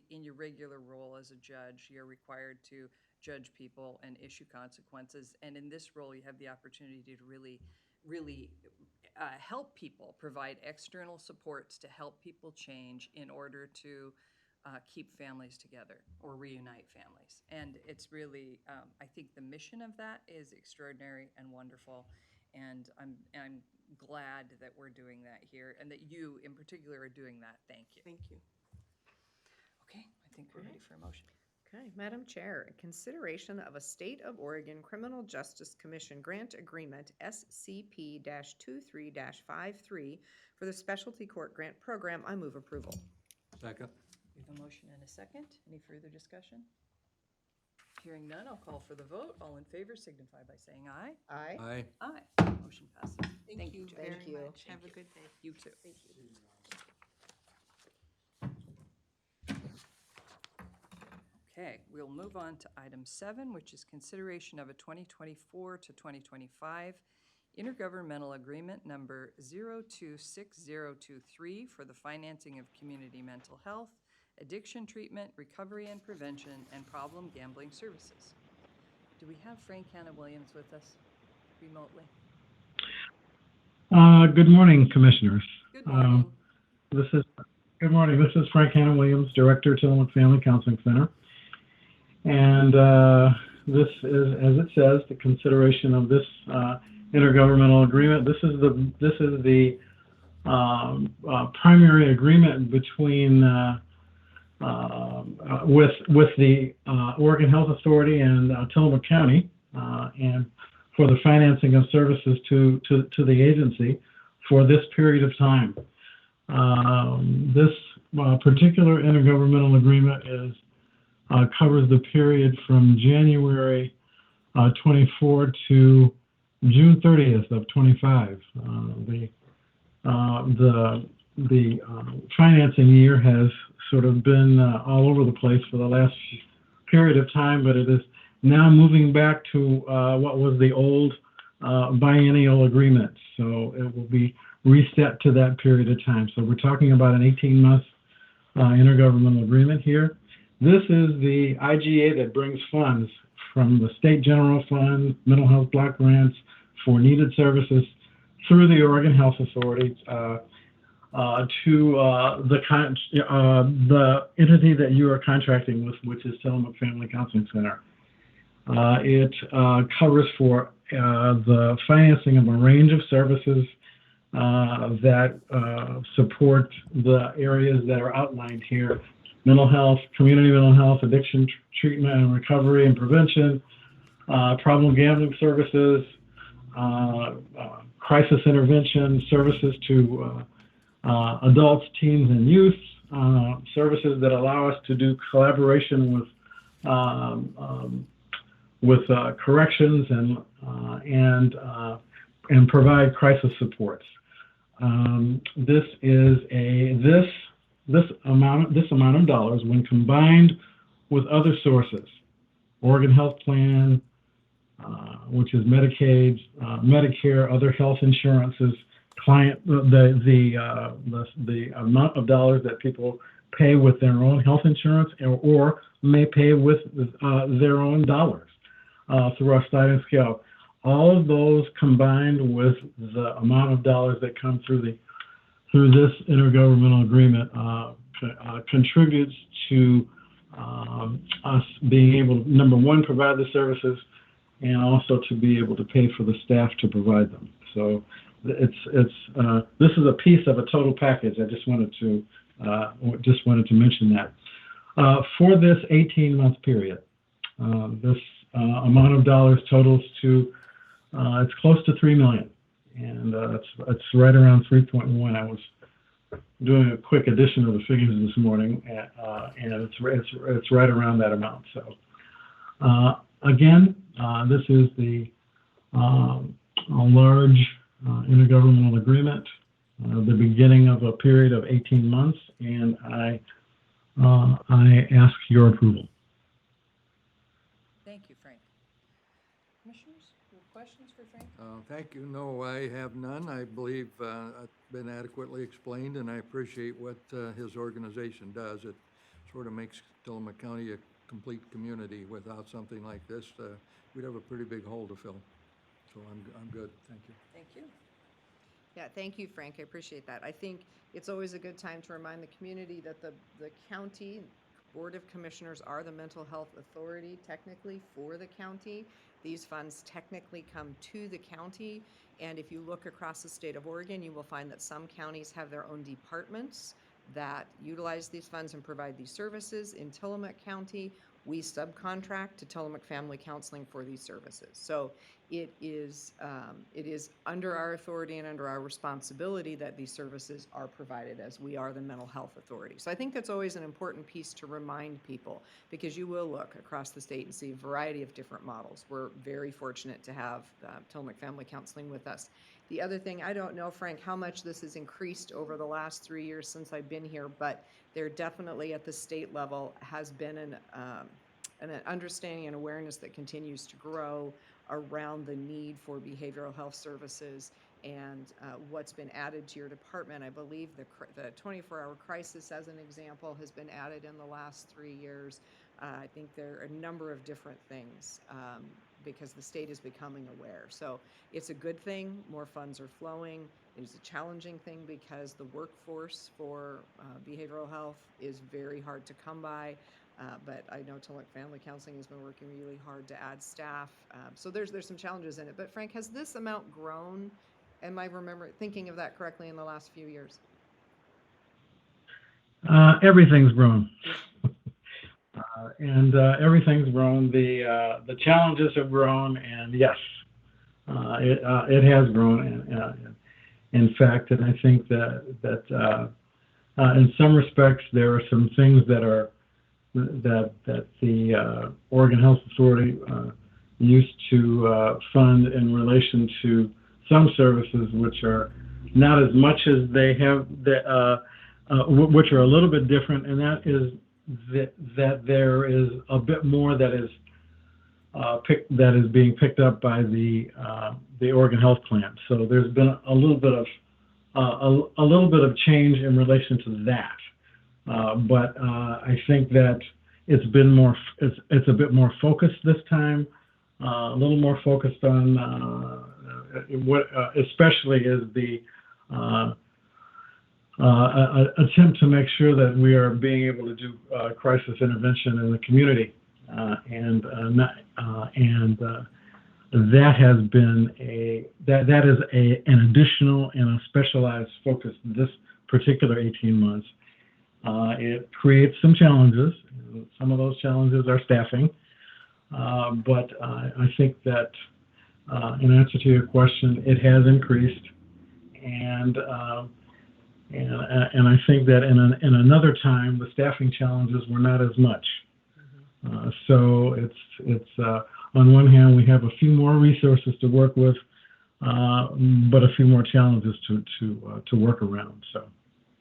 in your regular role as a judge, you're required to judge people and issue consequences. And in this role, you have the opportunity to really help people, provide external supports to help people change in order to keep families together or reunite families. And it's really, I think the mission of that is extraordinary and wonderful. And I'm glad that we're doing that here, and that you in particular are doing that. Thank you. Thank you. Okay, I think we're ready for a motion. Okay, Madam Chair, consideration of a State of Oregon Criminal Justice Commission grant agreement, SCP-23-53, for the Specialty Court Grant Program. I move approval. Second. We have a motion and a second. Any further discussion? Hearing none, I'll call for the vote. All in favor signify by saying aye. Aye. Aye. Aye. Motion passes. Thank you Jen. very Thank you. much. Have a good day. You too. Thank you. Okay, we'll move on to item 7, which is consideration of a 2024 to 2025 intergovernmental agreement number 026023 for the financing of community mental health, addiction treatment, recovery and prevention, and problem gambling services. Do we have Frank Hanna-Williams with us remotely? Good morning, Commissioners. Good morning. This is Good morning. This is Frank Hannah Williams, Director, Tillamook Family Counseling Center. And this is, as it says, the consideration of this intergovernmental agreement. This is the primary agreement between with the Oregon Health Authority and Tillamook County, and for the financing of services to the agency for this period of time. This particular intergovernmental agreement covers the period from January 24 to June 30th of 25. The financing year has sort of been all over the place for the last period of time, but it is now moving back to what was the old biennial agreement. So it will be reset to that period of time. So we're talking about an 18-month intergovernmental agreement here. This is the IGA that brings funds from the State General Fund, mental health block grants for needed services through the Oregon Health Authority to the entity that you are contracting with, which is Tillamook Family Counseling Center. It covers for the financing of a range of services that support the areas that are outlined here: mental health, community mental health, addiction treatment and recovery and prevention, problem gambling services, crisis intervention services to adults, teens, and youth, services that allow us to do collaboration with corrections and provide crisis supports. This amount of dollars, when combined with other sources, Oregon Health Plan, which is Medicaid, Medicare, other health insurances, the amount of dollars that people pay with their own health insurance or may pay with their own dollars through our sliding scale. All of those combined with the amount of dollars that come through this intergovernmental agreement contributes to us being able to, number one, provide the services, and also to be able to pay for the staff to provide them. So this is a piece of a total package. I just wanted to mention that. For this 18-month period, this amount of dollars totals to it's close to $3 million, and it's right around 3.1. I was doing a quick addition of the figures this morning, and it's right around that amount. So again, this is a large intergovernmental agreement, the beginning of a period of 18 months, and I ask your approval. Thank you, Frank. Commissioners, you have questions for Frank? Thank you. No, I have none. I believe it's been adequately explained, and I appreciate what his organization does. It sort of makes Tillamook County a complete community. Without something like this, we'd have a pretty big hole to fill. So I'm good. Thank you. Thank you. Yeah, thank you, Frank. I appreciate that. I think it's always a good time to remind the community that the county Board of Commissioners are the mental health authority technically for the county. These funds technically come to the county, and if you look across the state of Oregon, you will find that some counties have their own departments that utilize these funds and provide these services. In Tillamook County, we subcontract to Tillamook Family Counseling for these services. So it is under our authority and under our responsibility that these services are provided, as we are the mental health authority. So I think that's always an important piece to remind people, because you will look across the state and see a variety of different models. We're very fortunate to have Tillamook Family Counseling with us. The other thing, I don't know, Frank, how much this has increased over the last 3 years since I've been here, but there definitely at the state level has been an understanding and awareness that continues to grow around the need for behavioral health services and what's been added to your department. I believe the 24-hour crisis, as an example, has been added in the last 3 years. I think there are a number of different things because the state is becoming aware. So it's a good thing, more funds are flowing. It is a challenging thing because the workforce for behavioral health is very hard to come by. But I know Tillamook Family Counseling has been working really hard to add staff. So there's some challenges in it. But Frank, has this amount grown? Am I thinking of that correctly in the last few years? Everything's grown. And everything's grown. The challenges have grown, and yes, it has grown. And in fact, and I think that in some respects there are some things that the Oregon Health Authority used to fund in relation to some services which are not as much as they have, which are a little bit different, and that is that there is a bit more that is being picked up by the Oregon Health Plan. So there's been a little bit of change in relation to that. But I think that it's a bit more focused this time, a little more focused on what especially is the attempt to make sure that we are being able to do crisis intervention in the community, and that has been that is an additional and a specialized focus this particular 18 months. It creates some challenges. Some of those challenges are staffing, but I think that in answer to your question, it has increased, and I think that in another time, the staffing challenges were not as much. So it's on one hand, we have a few more resources to work with, but a few more challenges to work around. So,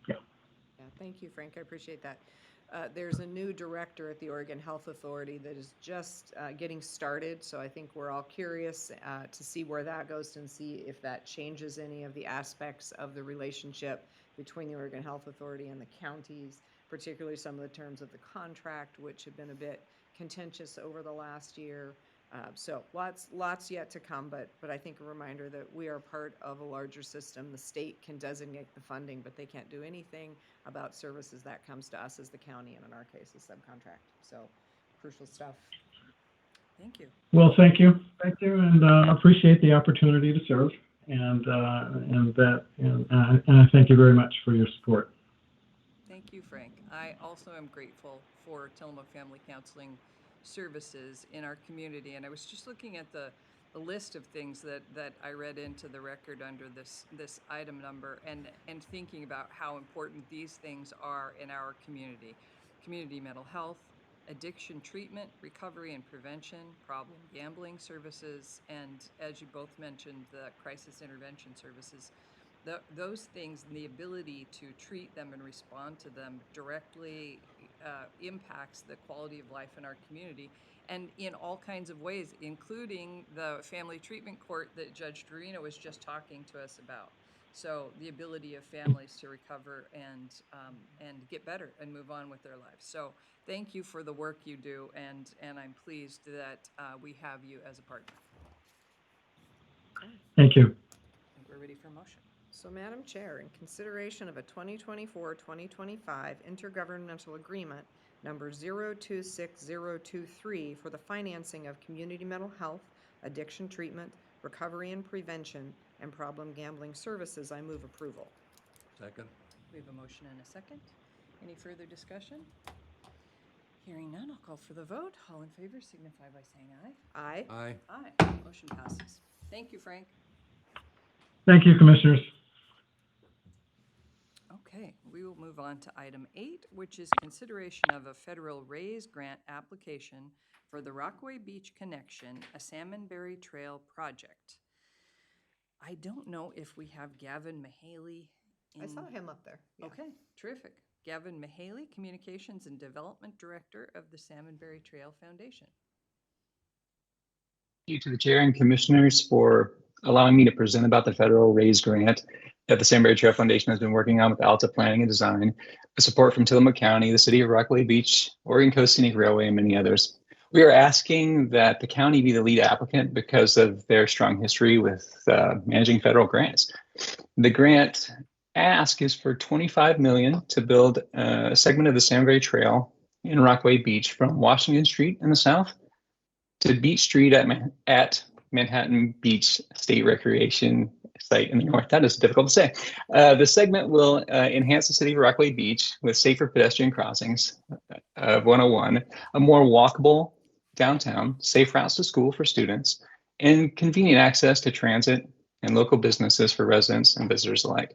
yeah. Yeah, thank you, Frank. I appreciate that. There's a new director at the Oregon Health Authority that is just getting started, so I think we're all curious to see where that goes and see if that changes any of the aspects of the relationship between the Oregon Health Authority and the counties, particularly some of the terms of the contract, which have been a bit contentious over the last year. So lots yet to come, but I think a reminder that we are part of a larger system. The state can designate the funding, but they can't do anything about services that comes to us as the county, and in our case, a subcontract. So crucial stuff. Thank you. Well, thank you, and appreciate the opportunity to serve, and I thank you very much for your support. Thank you, Frank. I also am grateful for Tillamook Family Counseling services in our community, and I was just looking at the list of things that I read into the record under this item number, and thinking about how important these things are in our community mental health, addiction treatment, recovery and prevention, problem gambling services, and as you both mentioned, the crisis intervention services. Those things and the ability to treat them and respond to them directly impacts the quality of life in our community, and in all kinds of ways, including the family treatment court that Judge Dorino was just talking to us about. So the ability of families to recover and get better and move on with their lives. So thank you for the work you do, and I'm pleased that we have you as a partner. Thank you. I think we're ready for a motion. So, Madam Chair, in consideration of a 2024-2025 intergovernmental agreement number 026023 for the financing of community mental health, addiction treatment, recovery and prevention, and problem gambling services, I move approval. Second. We have a motion and a second. Any further discussion? Hearing none, I'll call for the vote. All in favor signify by saying aye. Aye. Aye. Aye. Motion passes. Thank you, Frank. Thank you, Commissioners. Okay, we will move on to item 8, which is consideration of a federal RAISE grant application for the Rockaway Beach Connection, a Salmonberry Trail project. I don't know if we have Gavin Mahaley in. I saw him up there. Yeah. Okay, terrific. Gavin Mahaley, Communications and Development Director of the Salmonberry Trail Foundation. Thank you to the Chair and Commissioners for allowing me to present about the federal RAISE grant that the Salmonberry Trail Foundation has been working on with Alta Planning and Design, with support from Tillamook County, the City of Rockaway Beach, Oregon Coast Scenic Railway, and many others. We are asking that the county be the lead applicant because of their strong history with managing federal grants. The grant ask is for $25 million to build a segment of the Sangre Trail in Rockaway Beach from Washington Street in the south to Beach Street at Manhattan Beach State Recreation Site in the north. That is difficult to say. The segment will enhance the city of Rockaway Beach with safer pedestrian crossings of 101, a more walkable downtown, safe routes to school for students, and convenient access to transit and local businesses for residents and visitors alike.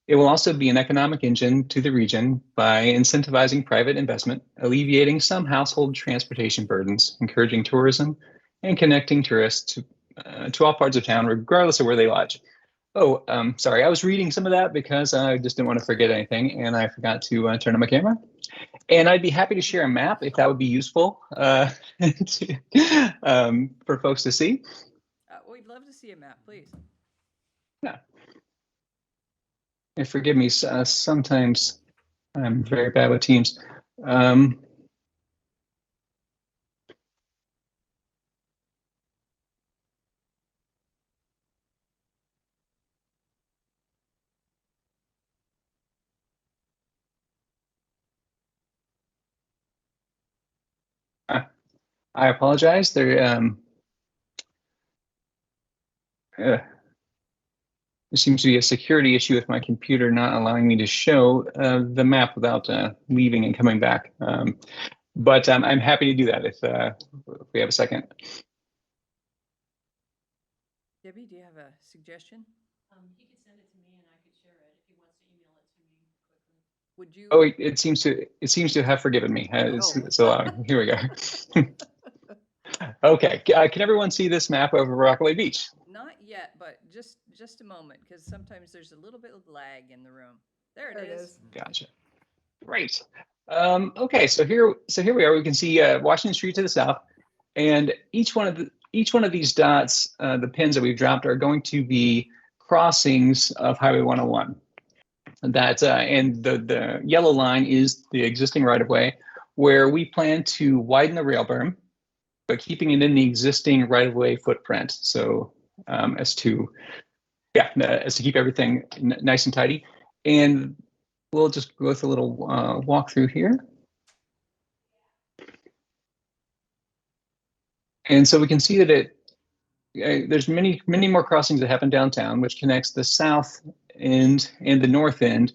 It will also be an economic engine to the region by incentivizing private investment, alleviating some household transportation burdens, encouraging tourism, and connecting tourists to all parts of town, regardless of where they lodge. Oh, sorry, I was reading some of that because I just didn't want to forget anything, and I forgot to turn on my camera. And I'd be happy to share a map if that would be useful for folks to see. We'd love to see a map, please. Yeah. And forgive me, sometimes I'm very bad with Teams. I apologize. There seems to be a security issue with my computer not allowing me to show the map without leaving and coming back. But I'm happy to do that if we have a second. Debbie, do you have a suggestion? He could send it to me and I could share it if he wants to email it to me quickly. Would you? Oh, it seems to have forgiven me. It's allowing. Here we go. Okay, can everyone see this map of Rockaway Beach? Not yet, but just a moment, because sometimes there's a little bit of lag in the room. There it is. Gotcha. Great. Okay, so here we are. We can see Washington Street to the south, and each one of these dots, the pins that we've dropped, are going to be crossings of Highway 101. That and the yellow line is the existing right-of-way, where we plan to widen the rail berm, but keeping it in the existing right-of-way footprint. So as to keep everything nice and tidy. And we'll just go with a little walkthrough here. And so we can see that there's many more crossings that happen downtown, which connects the south end and the north end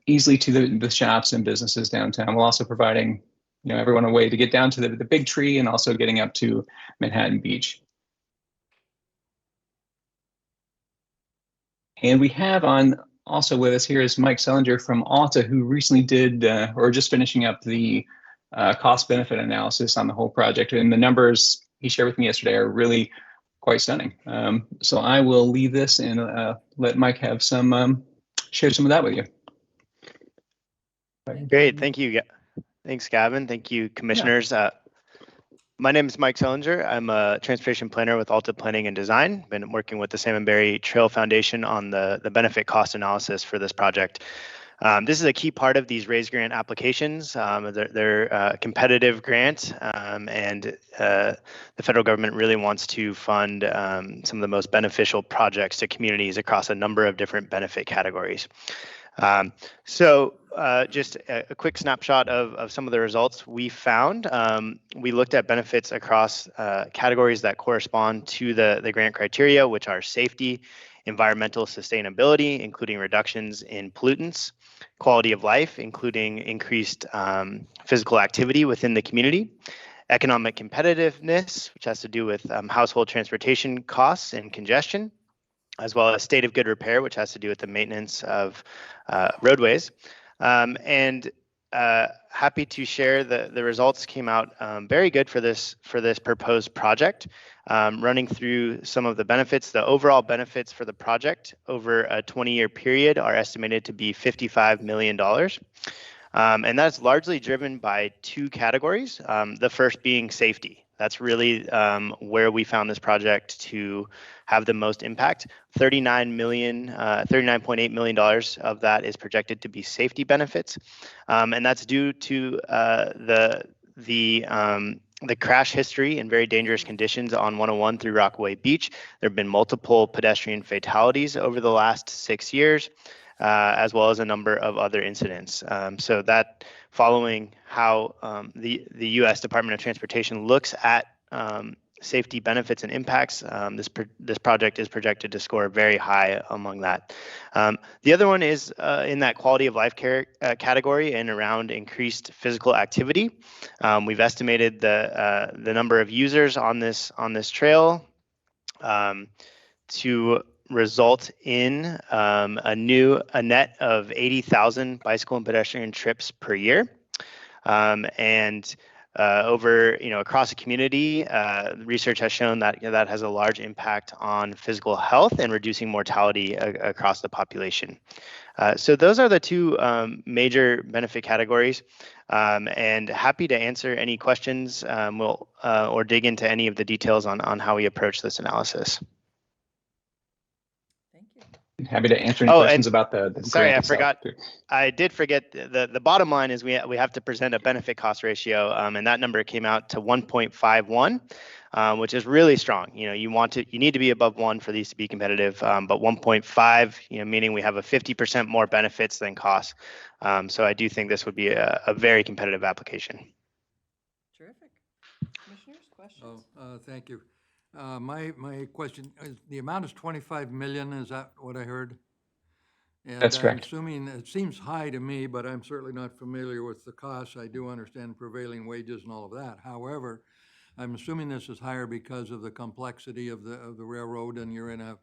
easily to the shops and businesses downtown, while also providing everyone a way to get down to the big tree and also getting up to Manhattan Beach. And we have also with us here is Mike Sellinger from Alta, who recently did or just finishing up the cost benefit analysis on the whole project. And the numbers he shared with me yesterday are really quite stunning. So I will leave this and let Mike have share some of that with you. Great, thank you. Thanks, Gavin. Thank you, commissioners. Yeah. My name is Mike Sellinger. I'm a transportation planner with Alta Planning and Design. Been working with the Salmon Berry Trail Foundation on the benefit cost analysis for this project. This is a key part of these RAISE grant applications. They're a competitive grant, and the federal government really wants to fund some of the most beneficial projects to communities across a number of different benefit categories. Just a quick snapshot of some of the results we found. We looked at benefits across categories that correspond to the grant criteria, which are safety, environmental sustainability, including reductions in pollutants, quality of life, including increased physical activity within the community, economic competitiveness, which has to do with household transportation costs and congestion, as well as state of good repair, which has to do with the maintenance of roadways. Happy to share the results came out very good for this proposed project. Running through some of the benefits, the overall benefits for the project over a 20-year period are estimated to be $55 million. And that's largely driven by two categories. The first being safety. That's really where we found this project to have the most impact. $39.8 million of that is projected to be safety benefits. And that's due to the crash history and very dangerous conditions on 101 through Rockaway Beach. There have been multiple pedestrian fatalities over the last 6 years, as well as a number of other incidents. So that following how the U.S. Department of Transportation looks at safety benefits and impacts, this project is projected to score very high among that. The other one is in that quality of life category and around increased physical activity. We've estimated the number of users on this trail to result in a net of 80,000 bicycle and pedestrian trips per year. Over, across the community, research has shown that that has a large impact on physical health and reducing mortality across the population. So those are the two major benefit categories, and happy to answer any questions or dig into any of the details on how we approach this analysis. Thank you. Happy to answer any Oh, questions and about the sorry, grant I itself, forgot. too. I did forget the bottom line is we have to present a benefit cost ratio, and that number came out to 1.51, which is really strong. You need to be above 1 for these to be competitive, but 1.5, meaning we have a 50% more benefits than costs. So I do think this would be a very competitive application. Terrific. Commissioners, questions? Thank you. My question is, the amount is 25 million, is that what I heard? And That's I'm correct. assuming, it seems high to me, but I'm certainly not familiar with the costs. I do understand prevailing wages and all of that. However, I'm assuming this is higher because of the complexity of the railroad, and you're in a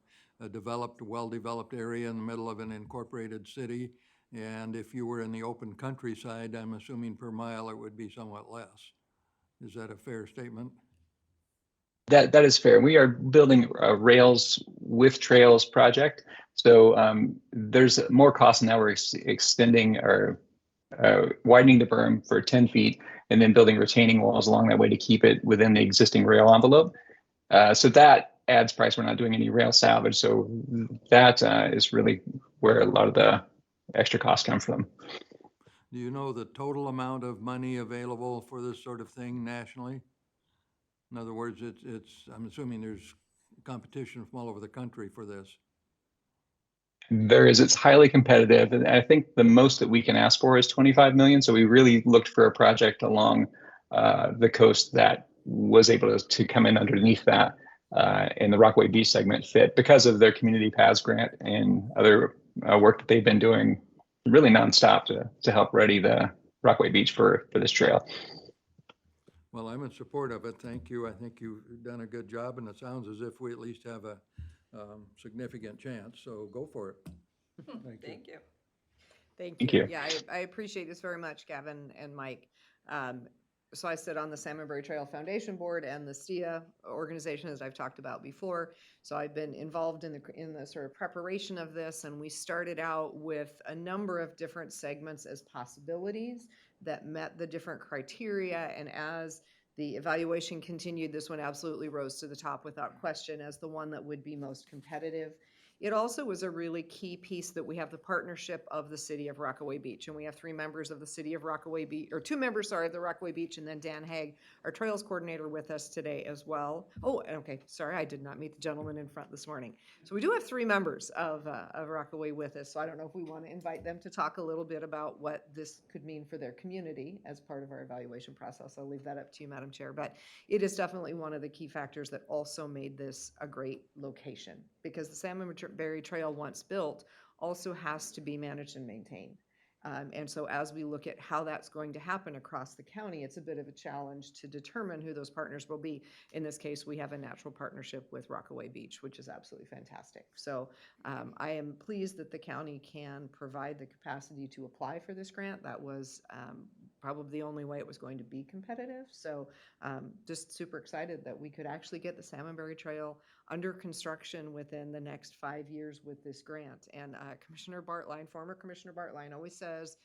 developed, well-developed area in the middle of an incorporated city. And if you were in the open countryside, I'm assuming per mile it would be somewhat less. Is that a fair statement? That is fair. We are building a Rails with Trails project. So there's more cost, and now we're extending or widening the berm for 10 feet and then building retaining walls along that way to keep it within the existing rail envelope. So that adds price. We're not doing any rail salvage. So that is really where a lot of the extra costs come from. Do you know the total amount of money available for this sort of thing nationally? In other words, I'm assuming there's competition from all over the country for this. It's highly competitive. And I think the most that we can ask for is 25 million. So we really looked for a project along the coast that was able to come in underneath that. And the Rockaway Beach segment fit because of their community paths grant and other work that they've been doing really nonstop to help ready the Rockaway Beach for this trail. Well, I'm in support of it. Thank you. I think you've done a good job, and it sounds as if we at least have a significant chance. So go for it. Thank you. Thank you. Yeah, I appreciate this very much, Gavin and Mike. So I sit on the Salmonberry Trail Foundation Board and the STIA organization, as I've talked about before. So I've been involved in the sort of preparation of this, and we started out with a number of different segments as possibilities that met the different criteria. And as the evaluation continued, this one absolutely rose to the top without question as the one that would be most competitive. It also was a really key piece that we have the partnership of the city of Rockaway Beach, and we have 3 members of the city of Rockaway Beach, or 2 members, sorry, of the Rockaway Beach, and then Dan Haig, our trails coordinator, with us today as well. Oh, okay, sorry, I did not meet the gentleman in front this morning. So we do have 3 members of Rockaway with us, so I don't know if we want to invite them to talk a little bit about what this could mean for their community as part of our evaluation process. I'll leave that up to you, Madam Chair, but it is definitely one of the key factors that also made this a great location, because the Salmonberry Trail, once built, also has to be managed and maintained. And so as we look at how that's going to happen across the county, it's a bit of a challenge to determine who those partners will be. In this case, we have a natural partnership with Rockaway Beach, which is absolutely fantastic. So I am pleased that the county can provide the capacity to apply for this grant. That was probably the only way it was going to be competitive. So just super excited that we could actually get the Salmonberry Trail under construction within the next 5 years with this grant. And Commissioner Bartline, former Commissioner Bartline, always says,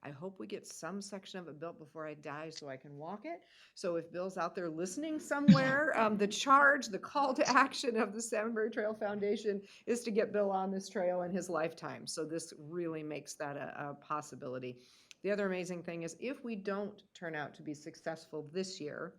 I hope we get some section of it built before I die so I can walk it. So if Bill's out there listening somewhere, the call to action of the Salmonberry Trail Foundation is to get Bill on this trail in his lifetime. So this really makes that a possibility. The other amazing thing is if we don't turn out to be successful this year,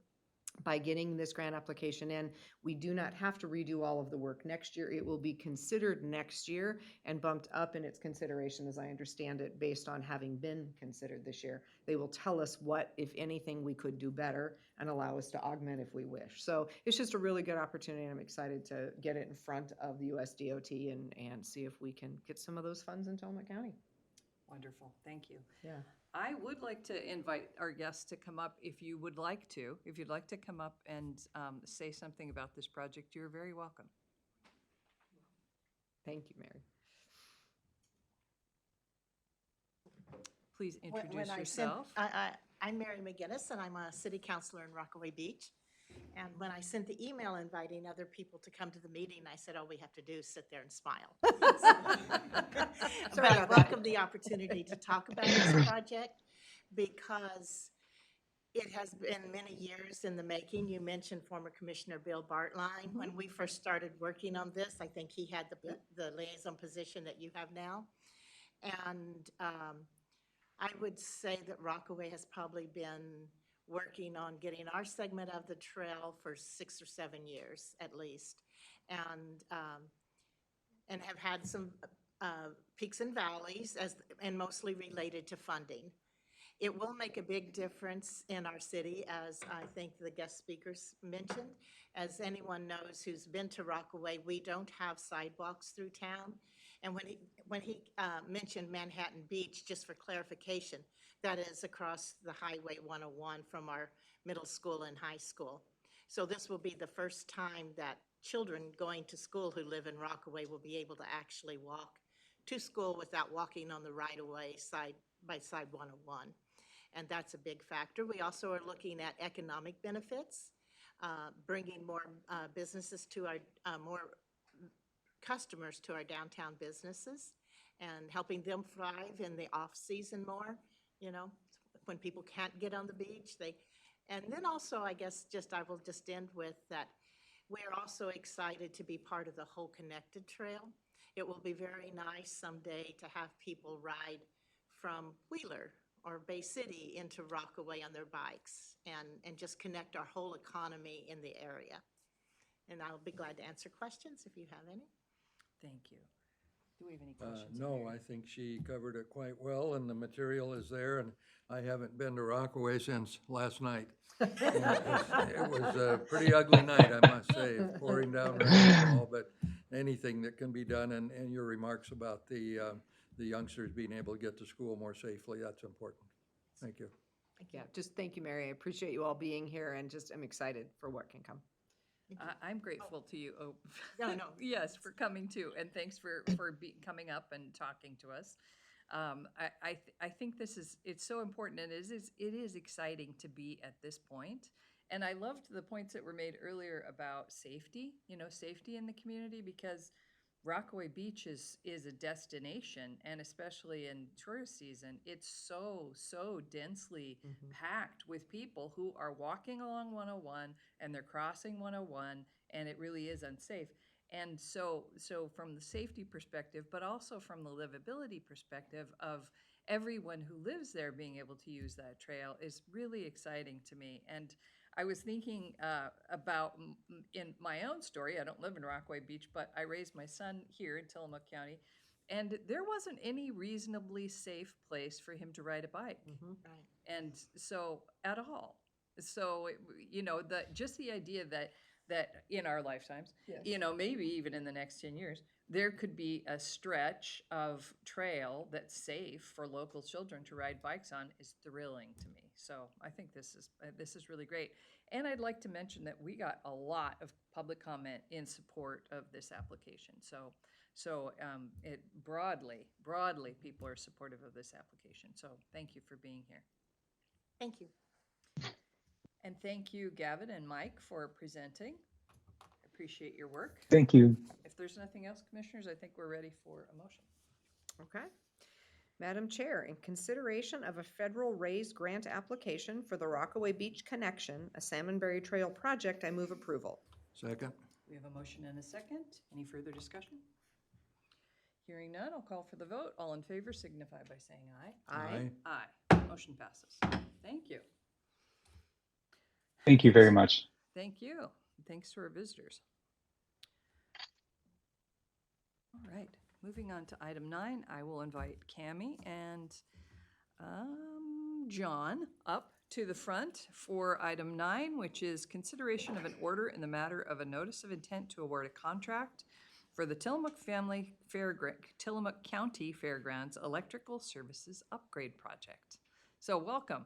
by getting this grant application in, we do not have to redo all of the work next year. It will be considered next year and bumped up in its consideration, as I understand it, based on having been considered this year. They will tell us what, if anything, we could do better and allow us to augment if we wish. So it's just a really good opportunity, and I'm excited to get it in front of the USDOT and see if we can get some of those funds in Tillamook County. Wonderful, thank you. Yeah. I would like to invite our guests to come up if you would like to. If you'd like to come up and say something about this project, you're very welcome. Thank you, Mary. Please When introduce I sent- yourself. I'm Mary McGinnis, and I'm a city councilor in Rockaway Beach. And when I sent the email inviting other people to come to the meeting, I said, all we have to do is sit there and smile. But I welcome the opportunity to talk about this project because it has been many years in the making. You mentioned former Commissioner Bill Bartline. When we first started working on this, I think he had the liaison position that you have now. And I would say that Rockaway has probably been working on getting our segment of the trail for 6 or 7 years at least, and have had some peaks and valleys and mostly related to funding. It will make a big difference in our city, as I think the guest speakers mentioned. As anyone knows who's been to Rockaway, we don't have sidewalks through town. And when he mentioned Manhattan Beach, just for clarification, that is across the Highway 101 from our middle school and high school. So this will be the first time that children going to school who live in Rockaway will be able to actually walk to school without walking on the right-of-way side by side 101. And that's a big factor. We also are looking at economic benefits, bringing more businesses to our, more customers to our downtown businesses and helping them thrive in the off-season more, you know, when people can't get on the beach. And then also, I guess, I will just end with that we're also excited to be part of the whole Connected Trail. It will be very nice someday to have people ride from Wheeler or Bay City into Rockaway on their bikes and just connect our whole economy in the area. And I'll be glad to answer questions if you have any. Thank you. Do we have any questions? No, I think she covered it quite well, and the material is there, and I haven't been to Rockaway since last night. And it was a pretty ugly night, I must say, pouring down rain and all, but anything that can be done, and your remarks about the youngsters being able to get to school more safely, that's important. Thank you. Yeah, just thank you, Mary. I appreciate you all being here, and just I'm excited for what can come. I'm grateful to you, No. yes, for coming too, and thanks for coming up and talking to us. I think it's so important, and it is exciting to be at this point. And I loved the points that were made earlier about safety, safety in the community, because Rockaway Beach is a destination, and especially in tourist season, it's so densely packed with people who are walking along 101 and they're crossing 101, and it really is unsafe. And so from the safety perspective, but also from the livability perspective of everyone who lives there being able to use that trail is really exciting to me. And I was thinking about in my own story. I don't live in Rockaway Beach, but I raised my son here in Tillamook County, and there wasn't any reasonably safe place for him to ride a bike. Right. And so at all. So, just the idea that in our lifetimes, maybe even in the next 10 years, there could be a stretch of trail that's safe for local children to ride bikes on is thrilling to me. So I think this is really great. And I'd like to mention that we got a lot of public comment in support of this application. So it broadly, people are supportive of this application. So thank you for being here. Thank you. And thank you, Gavin and Mike, for presenting. Appreciate your work. Thank you. If there's nothing else, commissioners, I think we're ready for a motion. Okay. Madam Chair, in consideration of a federal raised grant application for the Rockaway Beach Connection, a Salmonberry Trail project, I move approval. Second? We have a motion and a second. Any further discussion? Hearing none, I'll call for the vote. All in favor signify by saying aye. Aye. Aye. Motion passes. Thank you. Thank you very much. Thank you. Thanks to our visitors. All right, moving on to item 9, I will invite Cammie and John up to the front for item 9, which is consideration of an order in the matter of a notice of intent to award a contract for the Tillamook Tillamook County Fairgrounds Electrical Services Upgrade Project. So welcome.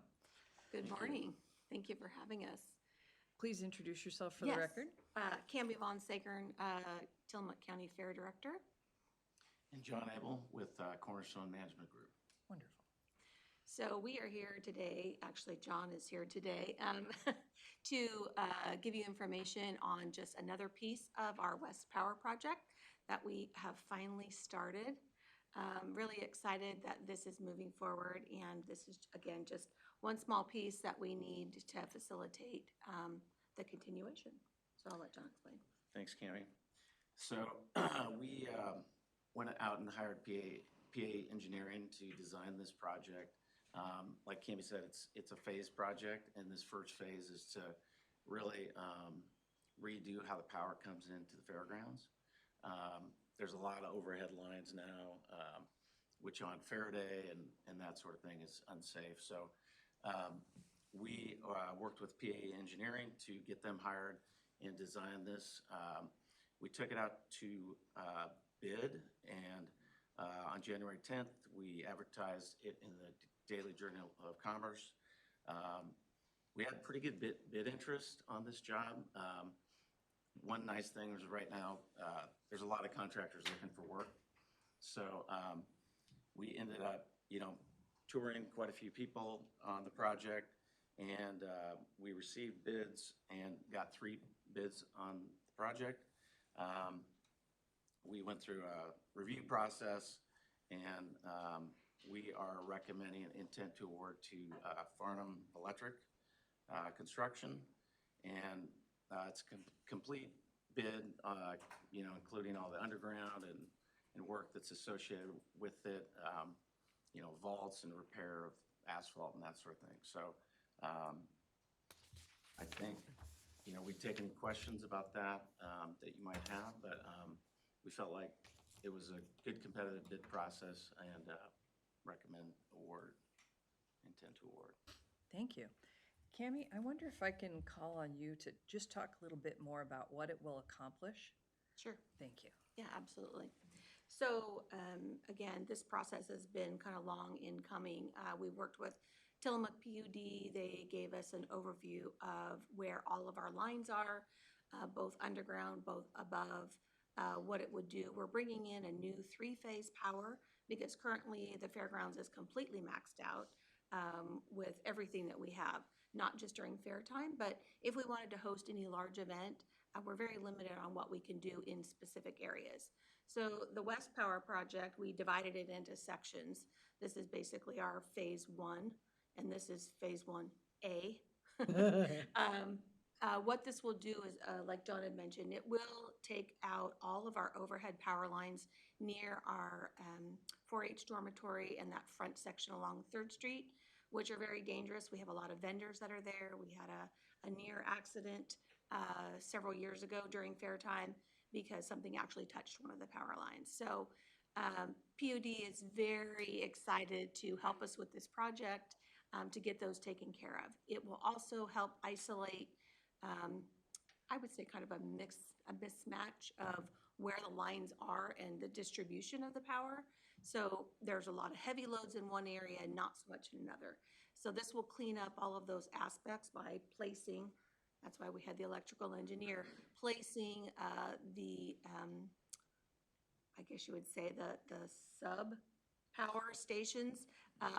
Good morning. Thank you for having us. Please introduce yourself for the Yes. record. Camby Von Sagern, Tillamook County Fair Director. And John Abel with Cornerstone Management Group. Wonderful. So we are here today, actually John is here today, to give you information on just another piece of our West Power project that we have finally started. Really excited that this is moving forward, and this is, again, just one small piece that we need to facilitate the continuation. So I'll let John explain. Thanks, Cammie. So we went out and hired PA Engineering to design this project. Like Cammie said, it's a phase project, and this first phase is to really redo how the power comes into the fairgrounds. There's a lot of overhead lines now, which on Faraday and that sort of thing is unsafe. So we worked with PA Engineering to get them hired and design this. We took it out to bid, and on January 10th, we advertised it in the Daily Journal of Commerce. We had pretty good bid interest on this job. One nice thing is right now, there's a lot of contractors looking for work. So we ended up, touring quite a few people on the project, and we received bids and got 3 bids on the project. We went through a review process, and we are recommending an intent to award to Farnham Electric Construction, and it's a complete bid, including all the underground and work that's associated with it, vaults and repair of asphalt and that sort of thing. So I think, we'd take any questions about that that you might have, but we felt like it was a good competitive bid process, and recommend intent to award. Thank you. Cammie, I wonder if I can call on you to just talk a little bit more about what it will accomplish? Sure. Thank you. Yeah, absolutely. So again, this process has been kind of long in coming. We worked with Tillamook PUD. They gave us an overview of where all of our lines are, both underground, both above, what it would do. We're bringing in a new 3-phase power because currently the fairgrounds is completely maxed out with everything that we have, not just during fair time, but if we wanted to host any large event, we're very limited on what we can do in specific areas. So the West Power project, we divided it into sections. This is basically our phase 1, and this is phase 1A. What this will do is, like John had mentioned, it will take out all of our overhead power lines near our 4-H dormitory and that front section along 3rd Street, which are very dangerous. We have a lot of vendors that are there. We had a near accident several years ago during fair time because something actually touched one of the power lines. So PUD is very excited to help us with this project to get those taken care of. It will also help isolate, I would say, kind of a mismatch of where the lines are and the distribution of the power. So there's a lot of heavy loads in one area and not so much in another. So this will clean up all of those aspects by placing, that's why we had the electrical engineer, placing I guess you would say the sub-power stations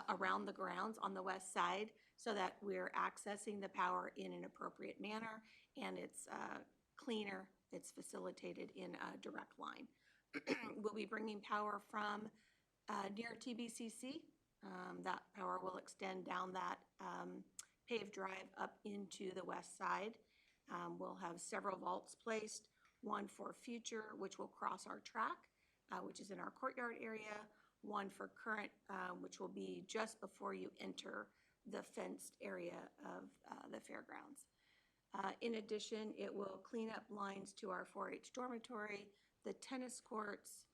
around the grounds on the west side so that we're accessing the power in an appropriate manner, and it's cleaner, it's facilitated in a direct line. We'll be bringing power from near TBCC. That power will extend down that paved drive up into the west side. We'll have several vaults placed, one for future, which will cross our track, which is in our courtyard area, one for current, which will be just before you enter the fenced area of the fairgrounds. In addition, it will clean up lines to our 4-H dormitory, the tennis courts,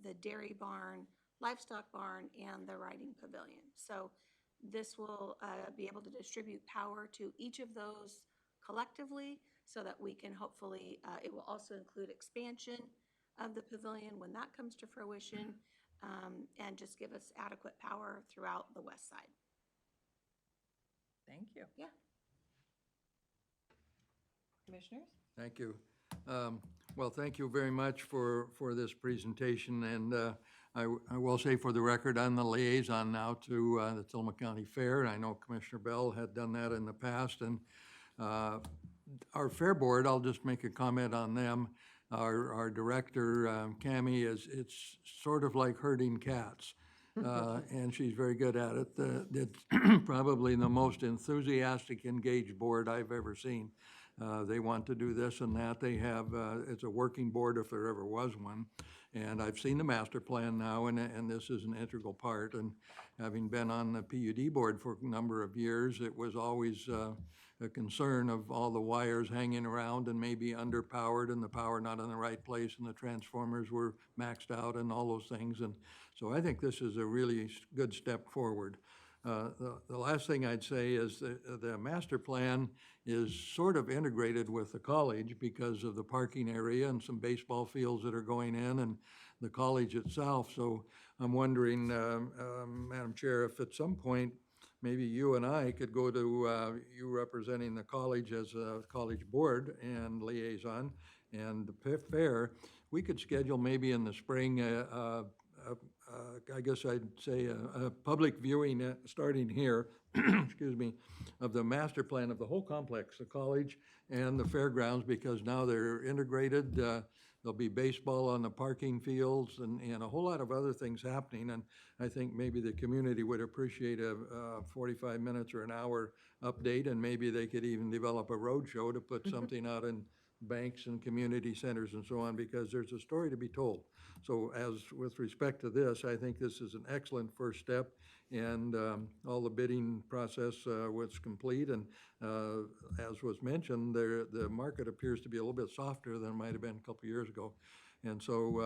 the dairy barn, livestock barn, and the riding pavilion. So this will be able to distribute power to each of those collectively so that we can hopefully, it will also include expansion of the pavilion when that comes to fruition, and just give us adequate power throughout the west side. Thank you. Yeah. Commissioners? Thank you. Well, thank you very much for this presentation, and I will say for the record, I'm the liaison now to the Tillamook County Fair. I know Commissioner Bell had done that in the past, and our Fair Board, I'll just make a comment on them. Our director, Cammie, it's sort of like herding cats, and she's very good at it. It's probably the most enthusiastic, engaged board I've ever seen. They want to do this and that. They have, it's a working board if there ever was one. And I've seen the master plan now, and this is an integral part. And having been on the PUD board for a number of years, it was always a concern of all the wires hanging around and maybe underpowered and the power not in the right place and the transformers were maxed out and all those things. And so I think this is a really good step forward. The last thing I'd say is the master plan is sort of integrated with the college because of the parking area and some baseball fields that are going in and the college itself. So I'm wondering, Madam Chair, if at some point, maybe you and I could go to, you representing the college as a college board and liaison and the fair, we could schedule maybe in the spring I guess I'd say a public viewing starting here, excuse me, of the master plan of the whole complex, the college and the fairgrounds, because now they're integrated. There'll be baseball on the parking fields and a whole lot of other things happening. And I think maybe the community would appreciate a 45 minutes or an hour update, and maybe they could even develop a road show to put something out in banks and community centers and so on, because there's a story to be told. So as with respect to this, I think this is an excellent first step, and all the bidding process was complete, and as was mentioned, the market appears to be a little bit softer than it might have been a couple years ago. And so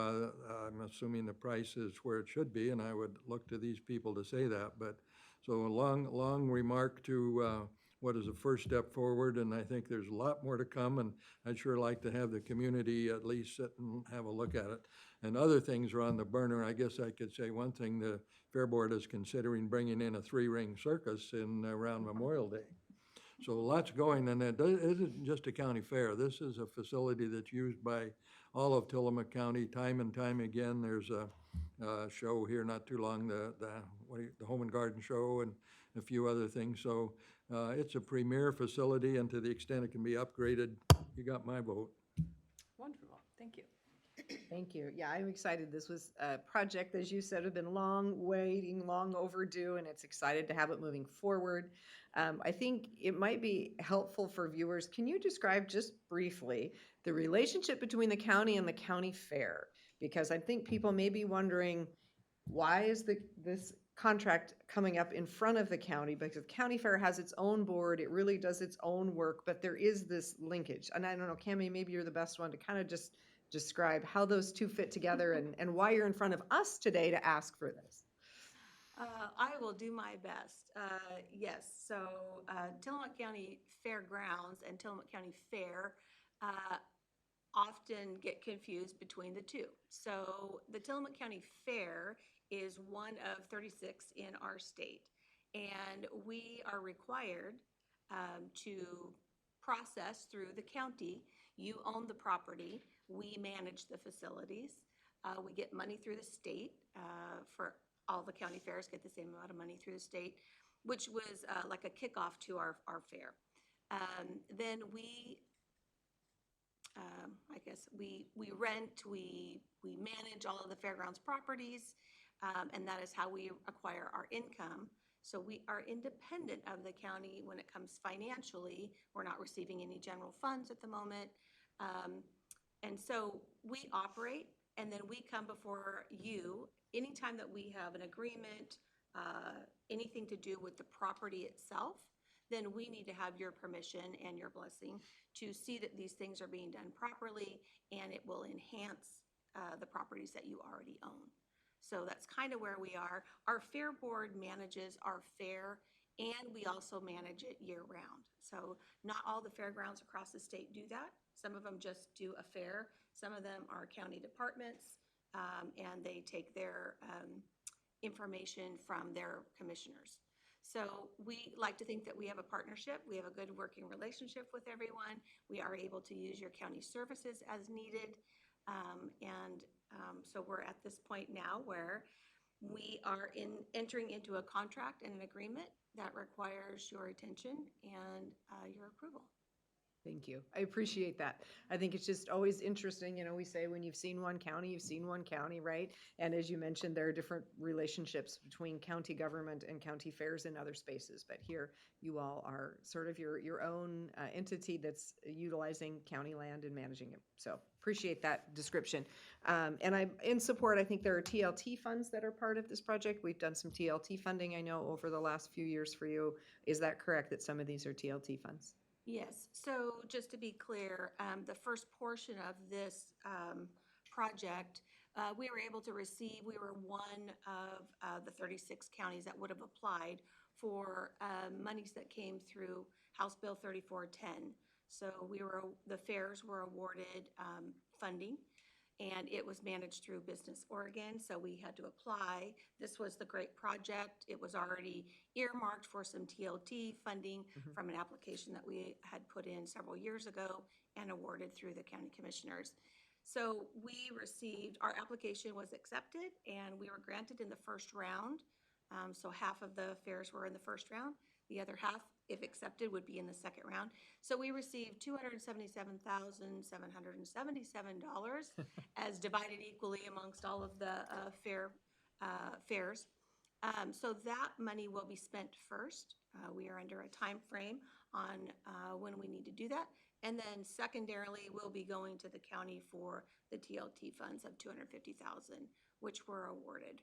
I'm assuming the price is where it should be, and I would look to these people to say that. But so a long remark to what is a first step forward, and I think there's a lot more to come, and I'd sure like to have the community at least sit and have a look at it. And other things are on the burner. I guess I could say one thing, the Fair Board is considering bringing in a 3-ring circus in around Memorial Day. So lots going, and it isn't just a county fair. This is a facility that's used by all of Tillamook County time and time again. There's a show here not too long, the Home and Garden Show and a few other things. So it's a premier facility, and to the extent it can be upgraded, you got my vote. Wonderful. Thank you. Thank you. Yeah, I'm excited. This was a project, as you said, had been long waiting, long overdue, and it's excited to have it moving forward. I think it might be helpful for viewers. Can you describe just briefly the relationship between the county and the county fair? Because I think people may be wondering, why is this contract coming up in front of the county? Because the county fair has its own board, it really does its own work, but there is this linkage. And I don't know, Cammie, maybe you're the best one to kind of just describe how those two fit together and why you're in front of us today to ask for this. I will do my best. Yes, so Tillamook County Fairgrounds and Tillamook County Fair often get confused between the two. So the Tillamook County Fair is one of 36 in our state, and we are required to process through the county. You own the property, we manage the facilities. We get money through the state for all the county fairs get the same amount of money through the state, which was like a kickoff to our fair. Then we, I guess we rent, we manage all of the fairgrounds properties, and that is how we acquire our income. So we are independent of the county when it comes financially. We're not receiving any general funds at the moment. And so we operate And then we come before you, anytime that we have an agreement, anything to do with the property itself, then we need to have your permission and your blessing to see that these things are being done properly, and it will enhance the properties that you already own. So that's kind of where we are. Our fair board manages our fair, and we also manage it year-round. So not all the fairgrounds across the state do that. Some of them just do a fair. Some of them are county departments, and they take their information from their commissioners. So we like to think that we have a partnership. We have a good working relationship with everyone. We are able to use your county services as needed. So we're at this point now where we are entering into a contract and an agreement that requires your attention and your approval. Thank you. I appreciate that. I think it's just always interesting, we say when you've seen one county, you've seen one county, right? And as you mentioned, there are different relationships between county government and county fairs in other spaces. But here, you all are sort of your own entity that's utilizing county land and managing it. So appreciate that description. And I'm in support. I think there are TLT funds that are part of this project. We've done some TLT funding, I know, over the last few years for you. Is that correct, that some of these are TLT funds? Yes, so just to be clear, the first portion of this project, we were able to receive, we were one of the 36 counties that would have applied for monies that came through House Bill 3410. So the fairs were awarded funding, and it was managed through Business Oregon, so we had to apply. This was the great project. It was already earmarked for some TLT funding from an application that we had put in several years ago and awarded through the county commissioners. So our application was accepted, and we were granted in the first round. So half of the fairs were in the first round. The other half, if accepted, would be in the second round. So we received $277,777 as divided equally amongst all of the fairs. So that money will be spent first. We are under a time frame on when we need to do that. And then secondarily, we'll be going to the county for the TLT funds of $250,000, which were awarded.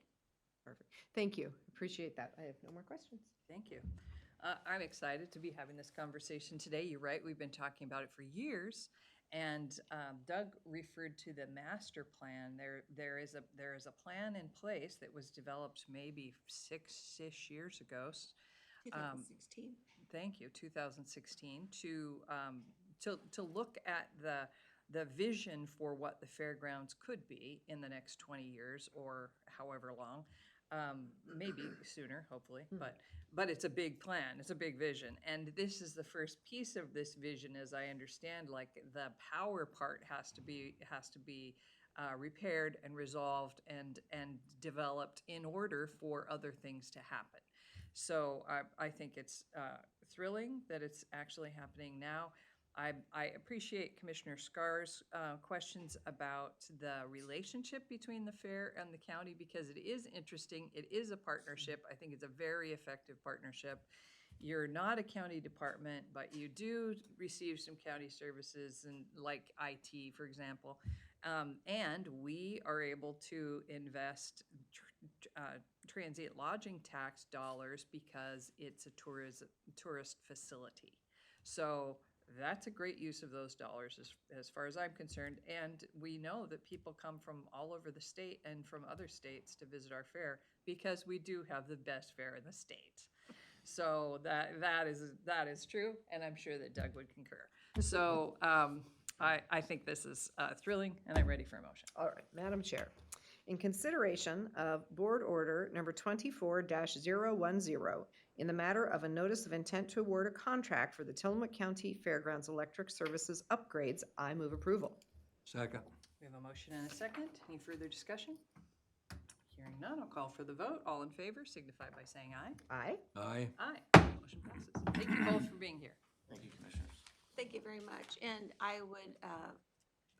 Perfect. Thank you. Appreciate that. I have no more questions. Thank you. I'm excited to be having this conversation today. You're right, we've been talking about it for years. And Doug referred to the master plan. There is a plan in place that was developed maybe 6-ish years ago. 2016. Thank you, 2016, to look at the vision for what the fairgrounds could be in the next 20 years or however long. Maybe sooner, hopefully, but it's a big plan, it's a big vision. And this is the first piece of this vision, as I understand, like the power part has to be repaired and resolved and developed in order for other things to happen. So I think it's thrilling that it's actually happening now. I appreciate Commissioner Scar's questions about the relationship between the fair and the county, because it is interesting. It is a partnership. I think it's a very effective partnership. You're not a county department, but you do receive some county services, and like IT, for example. And we are able to invest transient lodging tax dollars because it's a tourist facility. So that's a great use of those dollars as far as I'm concerned. And we know that people come from all over the state and from other states to visit our fair because we do have the best fair in the state. So that is true, and I'm sure that Doug would concur. So I think this is thrilling, and I'm ready for a motion. All right, Madam Chair. In consideration of Board Order number 24-010, in the matter of a notice of intent to award a contract for the Tillamook County Fairgrounds Electric Services upgrades, I move approval. Second. We have a motion and a second. Any further discussion? Hearing none, I'll call for the vote. All in favor signify by saying aye. Aye. Aye. Aye. Motion passes. Thank you both for being here. Thank you, Commissioners. Thank you very much. And I would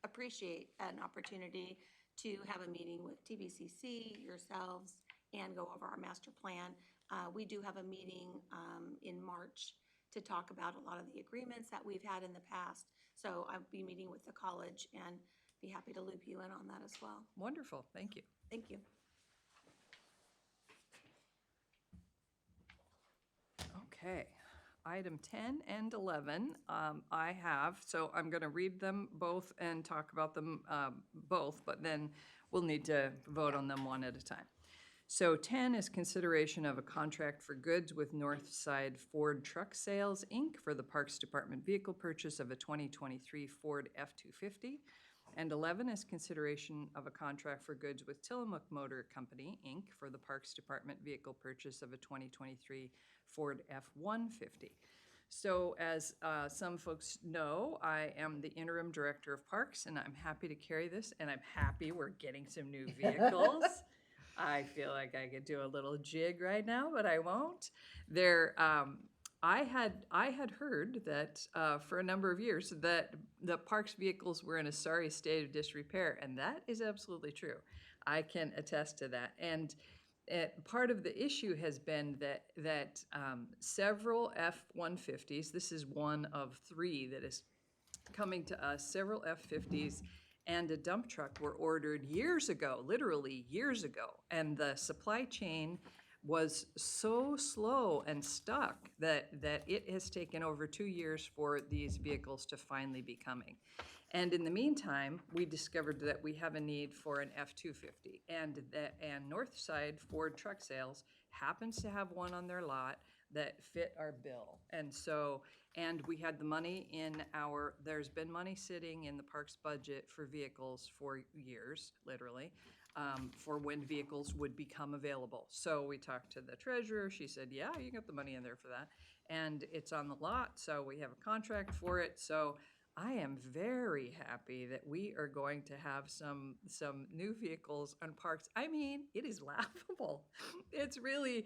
appreciate an opportunity to have a meeting with TBCC, yourselves, and go over our master plan. We do have a meeting in March to talk about a lot of the agreements that we've had in the past. So I'll be meeting with the college and be happy to loop you in on that as well. Wonderful, thank you. Thank you. Okay, item 10 and 11, I have, so I'm going to read them both and talk about them both, but then we'll need to vote on them one at a time. So 10 is consideration of a contract for goods with Northside Ford Truck Sales, Inc. for the Parks Department vehicle purchase of a 2023 Ford F-250. And 11 is consideration of a contract for goods with Tillamook Motor Company, Inc. for the Parks Department vehicle purchase of a 2023 Ford F-150. So as some folks know, I am the interim director of parks, and I'm happy to carry this, and I'm happy we're getting some new vehicles. I feel like I could do a little jig right now, but I won't. I had heard that for a number of years that the parks vehicles were in a sorry state of disrepair, and that is absolutely true. I can attest to that. And part of the issue has been that several F-150s, this is one of 3 that is coming to us, several F-50s and a dump truck were ordered years ago, literally years ago. And the supply chain was so slow and stuck that it has taken over 2 years for these vehicles to finally be coming. And in the meantime, we discovered that we have a need for an F-250, and Northside Ford Truck Sales happens to have one on their lot that fit our bill. And so, and we had the money in there's been money sitting in the parks budget for vehicles for years, literally, for when vehicles would become available. So we talked to the treasurer, she said, yeah, you got the money in there for that. And it's on the lot, so we have a contract for it. So I am very happy that we are going to have some new vehicles on parks. I mean, it is laughable. It's really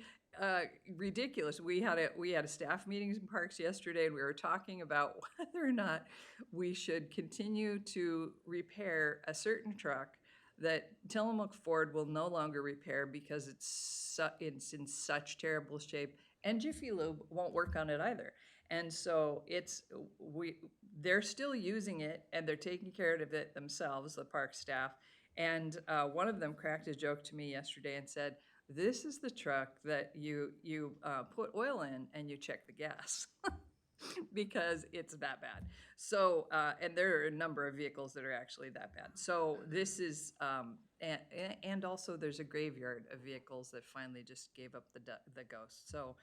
ridiculous. We had a staff meeting in parks yesterday, and we were talking about whether or not we should continue to repair a certain truck that Tillamook Ford will no longer repair because it's in such terrible shape, and Jiffy Lube won't work on it either. And so they're still using it, and they're taking care of it themselves, the park staff. And one of them cracked a joke to me yesterday and said, "This is the truck that you put oil in and you check the gas." Because it's that bad. So, and there are a number of vehicles that are actually that bad. So this is, and also there's a graveyard of vehicles that finally just gave up the ghost. So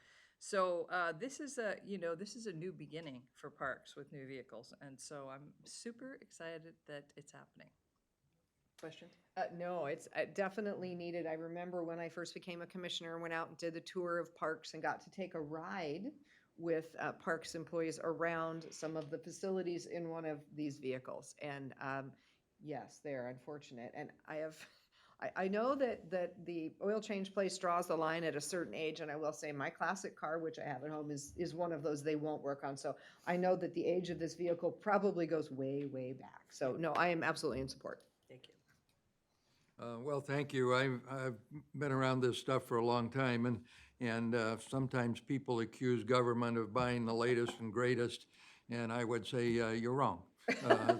this is a new beginning for parks with new vehicles. And so I'm super excited that it's happening. Questions? No, it's definitely needed. I remember when I first became a commissioner and went out and did the tour of parks and got to take a ride with parks employees around some of the facilities in one of these vehicles. And yes, they're unfortunate. And I know that the oil change place draws the line at a certain age, and I will say my classic car, which I have at home, is one of those they won't work on. So I know that the age of this vehicle probably goes way, way back. So no, I am absolutely in support. Thank you. Well, thank you. I've been around this stuff for a long time, and sometimes people accuse government of buying the latest and greatest, and I would say you're wrong.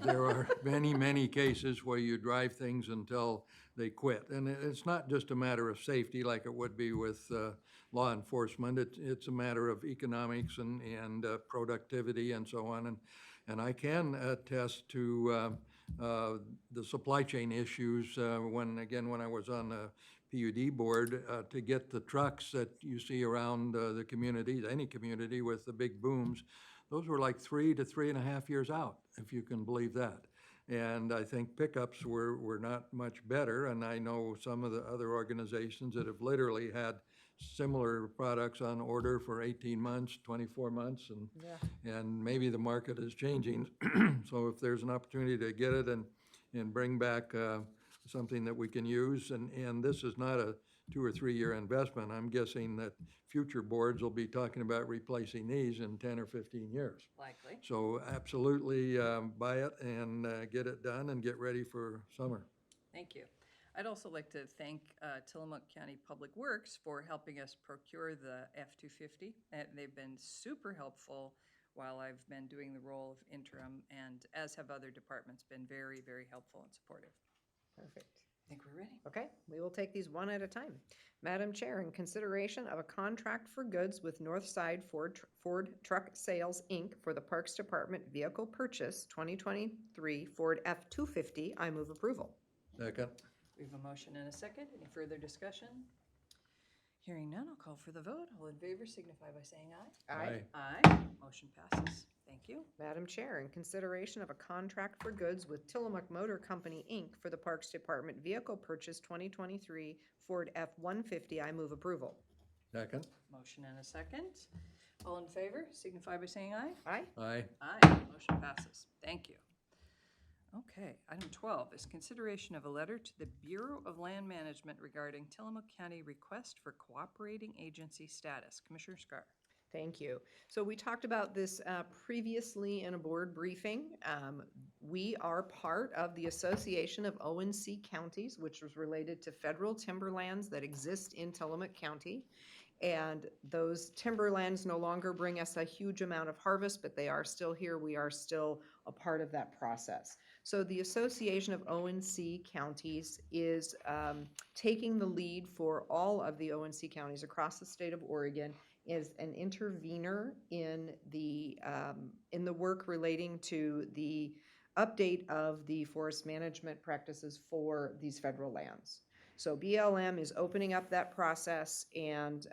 There are many, many cases where you drive things until they quit. And it's not just a matter of safety like it would be with law enforcement. It's a matter of economics and productivity and so on. And I can attest to the supply chain issues when I was on the PUD board to get the trucks that you see around the communities, any community with the big booms. Those were like 3 to 3.5 years out, if you can believe that. And I think pickups were not much better. And I know some of the other organizations that have literally had similar products on order for 18 months, 24 months, and maybe the market is changing. So if there's an opportunity to get it and bring back something that we can use, and this is not a 2 or 3 year investment. I'm guessing that future boards will be talking about replacing these in 10 or 15 years. Likely. So absolutely buy it and get it done and get ready for summer. Thank you. I'd also like to thank Tillamook County Public Works for helping us procure the F-250. They've been super helpful while I've been doing the role of interim, and as have other departments, been very, very helpful and supportive. Perfect. I think we're ready. Okay, we will take these one at a time. Madam Chair, in consideration of a contract for goods with Northside Ford Truck Sales, Inc. for the Parks Department vehicle purchase 2023 Ford F-250, I move approval. Second. We have a motion and a second. Any further discussion? Hearing none, I'll call for the vote. All in favor signify by saying aye. Aye. Motion passes. Thank you. Madam Chair, in consideration of a contract for goods with Tillamook Motor Company, Inc. for the Parks Department vehicle purchase 2023 Ford F-150, I move approval. Second. Motion and a second. All in favor signify by saying aye. Aye. Aye. Aye. Motion passes. Thank you. Okay, item 12 is consideration of a letter to the Bureau of Land Management regarding Tillamook County request for cooperating agency status. Commissioner Scar. Thank you. So we talked about this previously in a board briefing. We are part of the Association of ONC Counties, which was related to federal timberlands that exist in Tillamook County. And those timberlands no longer bring us a huge amount of harvest, but they are still here. We are still a part of that process. So the Association of ONC Counties is taking the lead for all of the ONC counties across the state of Oregon, is an intervener in the work relating to the update of the forest management practices for these federal lands. So BLM is opening up that process, and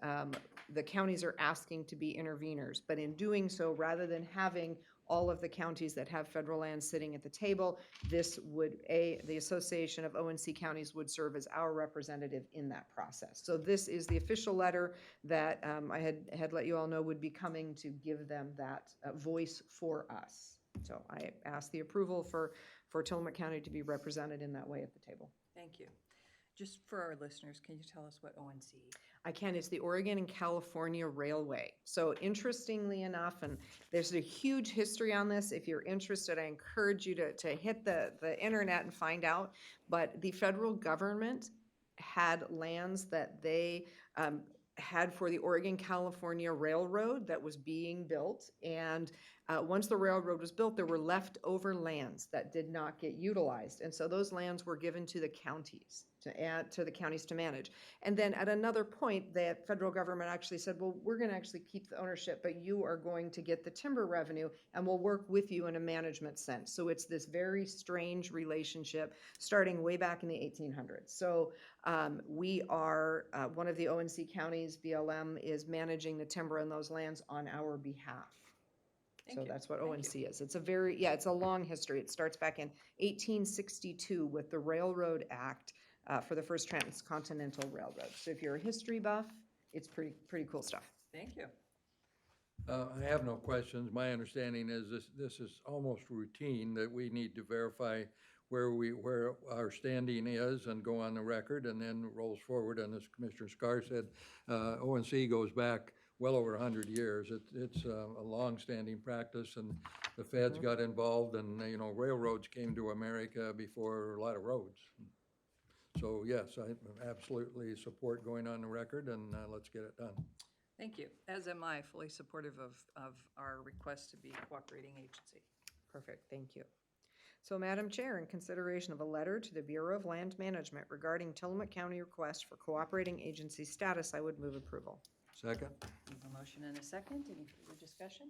the counties are asking to be interveners. But in doing so, rather than having all of the counties that have federal lands sitting at the table, this would, the Association of ONC Counties would serve as our representative in that process. So this is the official letter that I had let you all know would be coming to give them that voice for us. So I ask the approval for Tillamook County to be represented in that way at the table. Thank you. Just for our listeners, can you tell us what ONC is? I can. It's the Oregon and California Railway. So interestingly enough, and there's a huge history on this. If you're interested, I encourage you to hit the internet and find out. But the federal government had lands that they had for the Oregon-California Railroad that was being built. And once the railroad was built, there were leftover lands that did not get utilized. And so those lands were given to the counties, to the counties to manage. And then at another point, the federal government actually said, well, we're going to actually keep the ownership, but you are going to get the timber revenue, and we'll work with you in a management sense. So it's this very strange relationship starting way back in the 1800s. So we are, one of the ONC counties, BLM, is managing the timber in those lands on our behalf. So that's what ONC is. It's a very, it's a long history. It starts back in 1862 with the Railroad Act for the first transcontinental railroad. So if you're a history buff, it's pretty cool stuff. Thank you. I have no questions. My understanding is this is almost routine, that we need to verify where our standing is and go on the record, and then rolls forward. And as Commissioner Scar said, ONC goes back well over 100 years. It's a long-standing practice, and the feds got involved, and railroads came to America before a lot of roads. So yes, I absolutely support going on the record, and let's get it done. Thank you. As am I, fully supportive of our request to be a cooperating agency. Perfect, thank you. So Madam Chair, in consideration of a letter to the Bureau of Land Management regarding Tillamook County request for cooperating agency status, I would move approval. Second. We have a motion and a second. Any further discussion?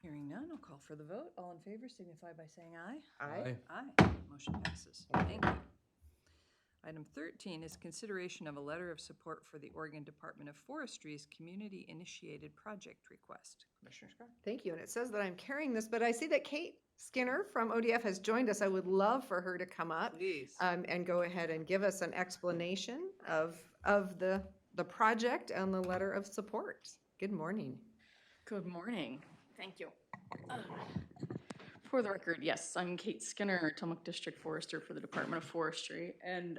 Hearing none, I'll call for the vote. All in favor signify by saying aye. Aye. Aye. Motion passes. Thank you. Item 13 is consideration of a letter of support for the Oregon Department of Forestry's community-initiated project request. Commissioner Scar. Thank you, and it says that I'm carrying this, but I see that Kate Skinner from ODF has joined us. I would love for her to come up Please. and go ahead and give us an explanation of the project and the letter of support. Good morning. Good morning. Thank you. For the record, yes, I'm Kate Skinner, Tillamook District Forester for the Department of Forestry. And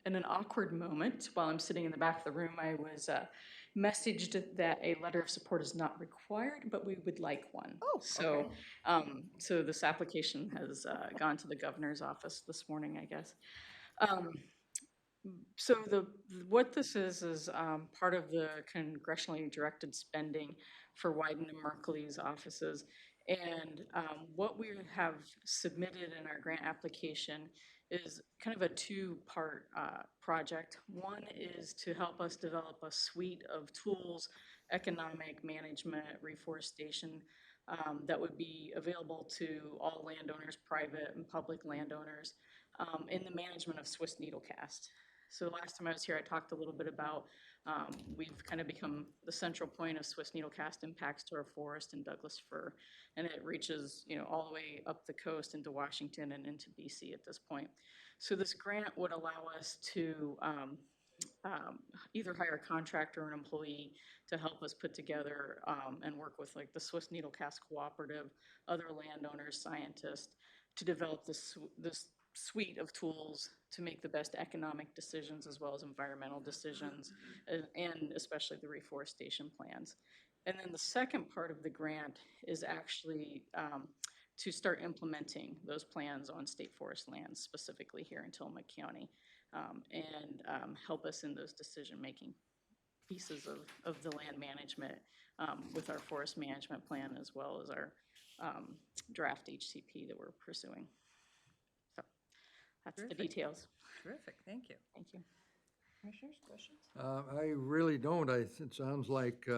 in an awkward moment, while I'm sitting in the back of the room, I was messaged that a letter of support is not required, but we would like one. Oh, so, so this application has gone to the governor's office this morning, I guess. So what this is part of the congressionally directed spending for Wyden and Merkley's offices. And what we have submitted in our grant application is kind of a two-part project. One is to help us develop a suite of tools, economic management, reforestation, that would be available to all landowners, private and public landowners, in the management of Swiss needlecast. So last time I was here, I talked a little bit about, we've kind of become the central point of Swiss needlecast impacts to our forest in Douglas fir, and it reaches, all the way up the coast into Washington and into BC at this point. So this grant would allow us to either hire a contractor or an employee to help us put together and work with like the Swiss Needlecast Cooperative, other landowners, scientists, to develop this suite of tools to make the best economic decisions as well as environmental decisions, and especially the reforestation plans. And then the second part of the grant is actually to start implementing those plans on state forest lands, specifically here in Tillamook County, and help us in those decision-making pieces of the land management with our forest management plan as well as our draft HCP that we're pursuing. So that's the Terrific. details. Terrific, thank you. Thank you. Commissioners, questions? I really don't. It sounds like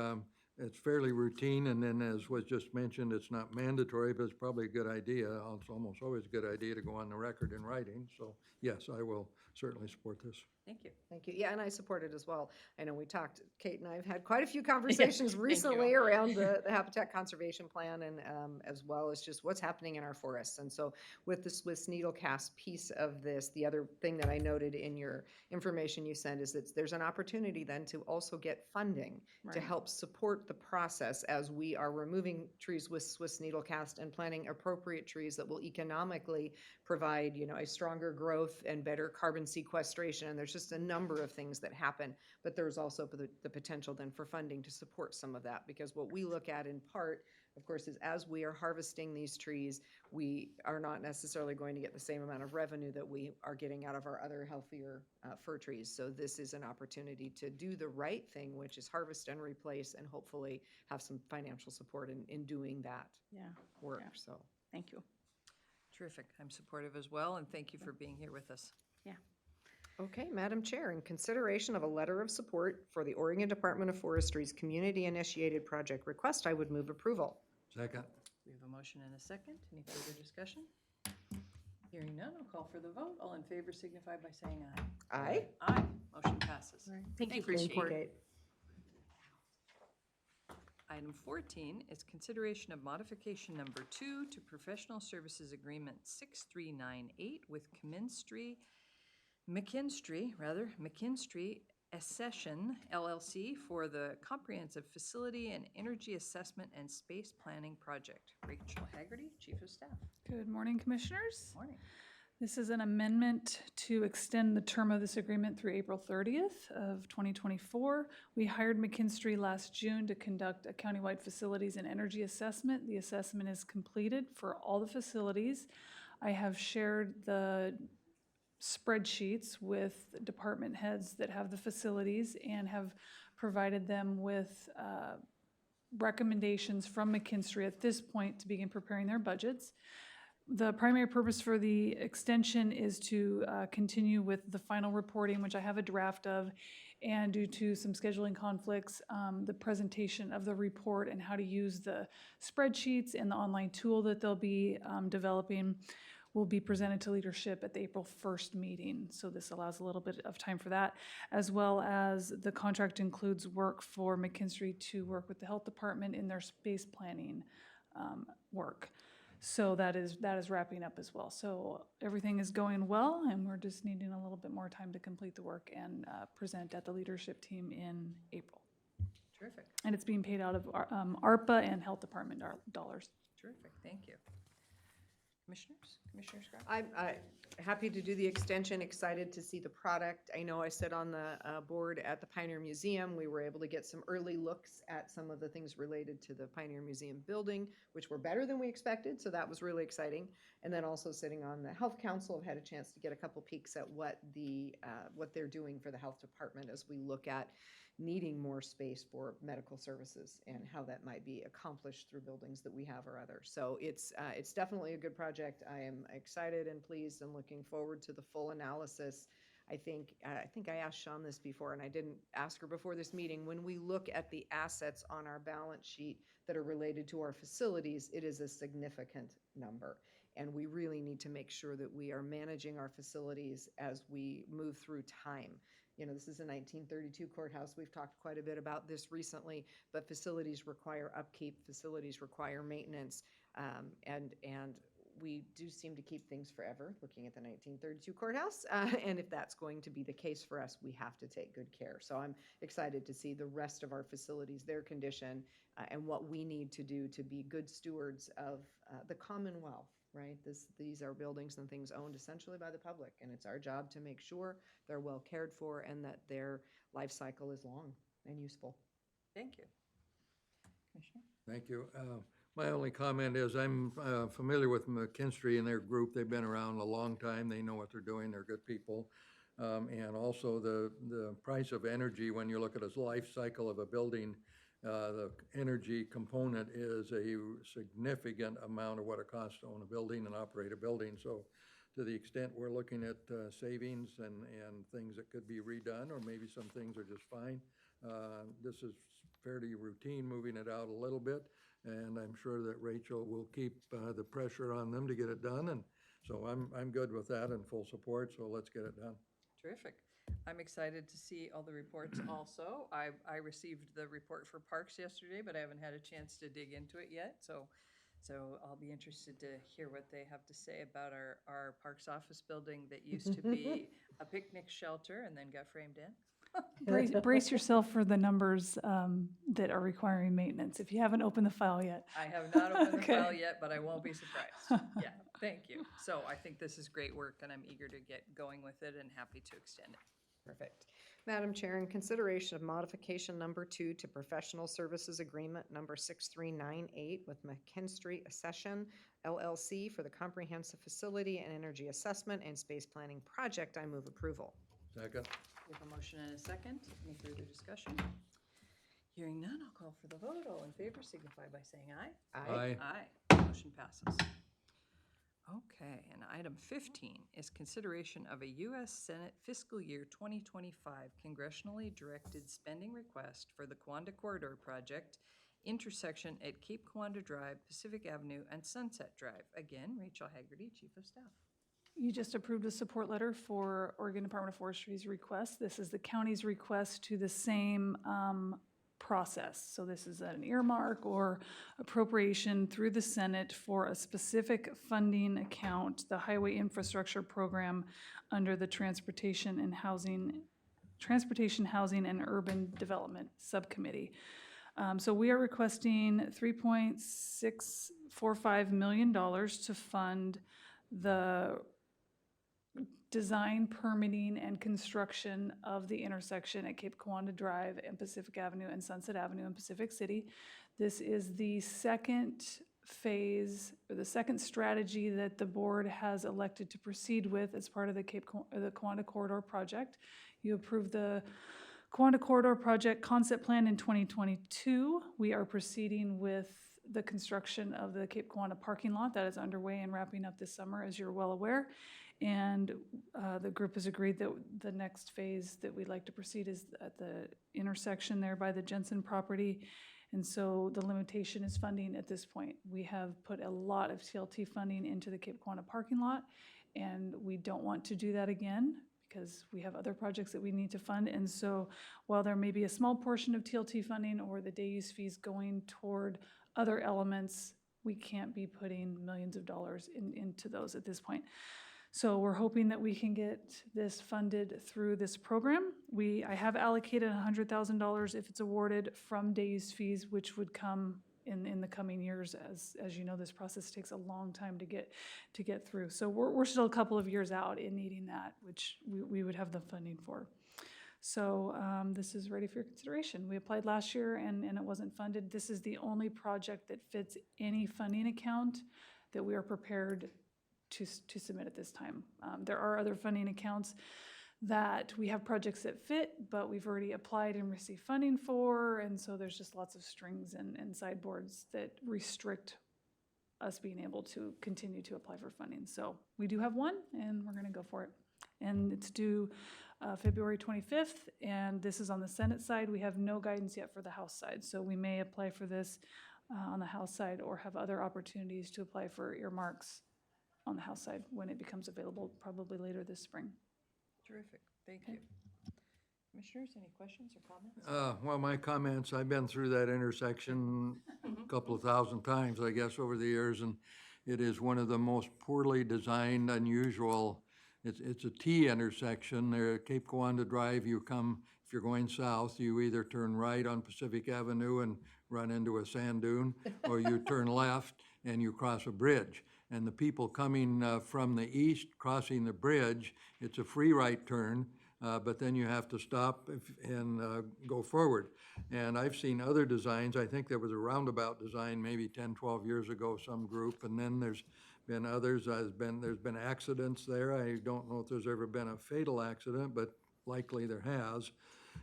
it's fairly routine, and then as was just mentioned, it's not mandatory, but it's probably a good idea. It's almost always a good idea to go on the record in writing. So yes, I will certainly support this. Thank you. Thank you. Yeah, and I support it as well. I know we talked, Kate and I have had quite a few conversations you. recently around the Habitat Conservation Plan, and as well as just what's happening in our forests. And so with the Swiss Needlecast piece of this, the other thing that I noted in your information you sent is that there's an opportunity then to also get funding to Right. help support the process as we are removing trees with Swiss Needlecast and planting appropriate trees that will economically provide, a stronger growth and better carbon sequestration. And there's just a number of things that happen, but there's also the potential then for funding to support some of that, because what we look at in part, of course, is as we are harvesting these trees, we are not necessarily going to get the same amount of revenue that we are getting out of our other healthier fir trees. So this is an opportunity to do the right thing, which is harvest and replace, and hopefully have some financial support in doing that Yeah. work. Yeah. So Thank you. Terrific. I'm supportive as well, and thank you for being here with us. Yeah. okay, Madam Chair, in consideration of a letter of support for the Oregon Department of Forestry's community-initiated project request, I would move approval. Second. We have a motion and a second. Any further discussion? Hearing none, I'll call for the vote. All in favor signify by saying aye. Aye. Aye. Motion passes. Thank you for Thank you, Kate. Item 14 is consideration of modification number 2 to Professional Services Agreement 6398 with McKinstry Accession LLC for the Comprehensive Facility and Energy Assessment and Space Planning Project. Rachel Haggerty, Chief of Staff. Good morning, Commissioners. Morning. This is an amendment to extend the term of this agreement through April 30th of 2024. We hired McKinstry last June to conduct a countywide facilities and energy assessment. The assessment is completed for all the facilities. I have shared the spreadsheets with department heads that have the facilities and have provided them with recommendations from McKinstry at this point to begin preparing their budgets. The primary purpose for the extension is to continue with the final reporting, which I have a draft of, and due to some scheduling conflicts, the presentation of the report and how to use the spreadsheets and the online tool that they'll be developing will be presented to leadership at the April 1st meeting. So this allows a little bit of time for that, as well as the contract includes work for McKinstry to work with the health department in their space planning work. So that is wrapping up as well. So everything is going well, and we're just needing a little bit more time to complete the work and present at the leadership team in April. Terrific. And it's being paid out of ARPA and health department dollars. Terrific. Thank you. Commissioner Scott? I'm happy to do the extension, excited to see the product. I know I sit on the board at the Pioneer Museum. We were able to get some early looks at some of the things related to the Pioneer Museum building, which were better than we expected, so that was really exciting. And then also sitting on the Health Council, I've had a chance to get a couple peeks at what they're doing for the health department as we look at needing more space for medical services and how that might be accomplished through buildings that we have or others. So it's definitely a good project. I am excited and pleased and looking forward to the full analysis. I think I asked Sean this before, and I didn't ask her before this meeting. When we look at the assets on our balance sheet that are related to our facilities, it is a significant number. And we really need to make sure that we are managing our facilities as we move through time. You know, this is a 1932 courthouse. We've talked quite a bit about this recently, but facilities require upkeep, facilities require maintenance, and we do seem to keep things forever, looking at the 1932 courthouse. And if that's going to be the case for us, we have to take good care. So I'm excited to see the rest of our facilities, their condition, and what we need to do to be good stewards of the Commonwealth. Right? These are buildings and things owned essentially by the public, and it's our job to make sure they're well cared for and that their life cycle is long and useful. Thank you. Commissioner? Thank you. My only comment is I'm familiar with McKinstry and their group. They've been around a long time. They know what they're doing. They're good people. And also the price of energy, when you look at a life cycle of a building, the energy component is a significant amount of what it costs to own a building and operate a building. So to the extent we're looking at savings and things that could be redone, or maybe some things are just fine, this is fairly routine, moving it out a little bit. And I'm sure that Rachel will keep the pressure on them to get it done. And so I'm good with that and full support. So let's get it done. Terrific. I'm excited to see all the reports also. I received the report for Parks yesterday, but I haven't had a chance to dig into it yet. So I'll be interested to hear what they have to say about our Parks office building that used to be a picnic shelter and then got framed in. Brace yourself for the numbers that are requiring maintenance, if you haven't opened the file yet. I have not opened the Okay. file yet, but I won't be surprised. Yeah, thank you. So I think this is great work, and I'm eager to get going with it and happy to extend it. Perfect. Madam Chair, in consideration of modification number 2 to professional services agreement number 6398 with McKinstry Accession LLC for the comprehensive facility and energy assessment and space planning project, I move approval. Second. We have a motion and a second. Any further discussion? Hearing none, I'll call for the vote. All in favor signify by saying aye. Aye. Aye. Motion passes. Okay, and item 15 is consideration of a U.S. Senate fiscal year 2025 congressionally directed spending request for the Kiwanda Corridor Project intersection at Cape Kiwanda Drive, Pacific Avenue, and Sunset Drive. Again, Rachel Haggerty, Chief of Staff. You just approved a support letter for Oregon Department of Forestry's request. This is the county's request to the same process. So this is an earmark or appropriation through the Senate for a specific funding account, the Highway Infrastructure Program under the Transportation, Housing, and Urban Development Subcommittee. So we are requesting $3.645 million to fund the design, permitting, and construction of the intersection at Cape Kiwanda Drive and Pacific Avenue and Sunset Avenue in Pacific City. This is the second phase, or the second strategy that the board has elected to proceed with as part of the Kiwanda Corridor Project. You approved the Kiwanda Corridor Project concept plan in 2022. We are proceeding with the construction of the Cape Kiwanda parking lot that is underway and wrapping up this summer, as you're well aware. And the group has agreed that the next phase that we'd like to proceed is at the intersection there by the Jensen property. And so the limitation is funding at this point. We have put a lot of TLT funding into the Cape Kiwanda parking lot, and we don't want to do that again because we have other projects that we need to fund. And so while there may be a small portion of TLT funding or the day use fees going toward other elements, we can't be putting millions of dollars into those at this point. So we're hoping that we can get this funded through this program. I have allocated $100,000 if it's awarded from day use fees, which would come in the coming years. As you know, this process takes a long time to get through. So we're still a couple of years out in needing that, which we would have the funding for. So this is ready for your consideration. We applied last year and it wasn't funded. This is the only project that fits any funding account that we are prepared to submit at this time. There are other funding accounts that we have projects that fit, but we've already applied and received funding for, and so there's just lots of strings and sideboards that restrict us being able to continue to apply for funding. So we do have one, and we're gonna go for it. And it's due February 25th, and this is on the Senate side. We have no guidance yet for the House side, so we may apply for this on the House side or have other opportunities to apply for earmarks on the House side when it becomes available, probably later this spring. Terrific, thank you. Commissioners, any questions or comments? Well, my comments, I've been through that intersection a couple of thousand times, I guess, over the years, and it is one of the most poorly designed, unusual. It's a T intersection there at Cape Coanda Drive. You come, if you're going south, you either turn right on Pacific Avenue and run into a sand dune, or you turn left and you cross a bridge. And the people coming from the east, crossing the bridge, it's a free right turn, but then you have to stop and go forward. And I've seen other designs. I think there was a roundabout design maybe 10, 12 years ago, some group, and then there's been others. There's been accidents there. I don't know if there's ever been a fatal accident, but likely there has.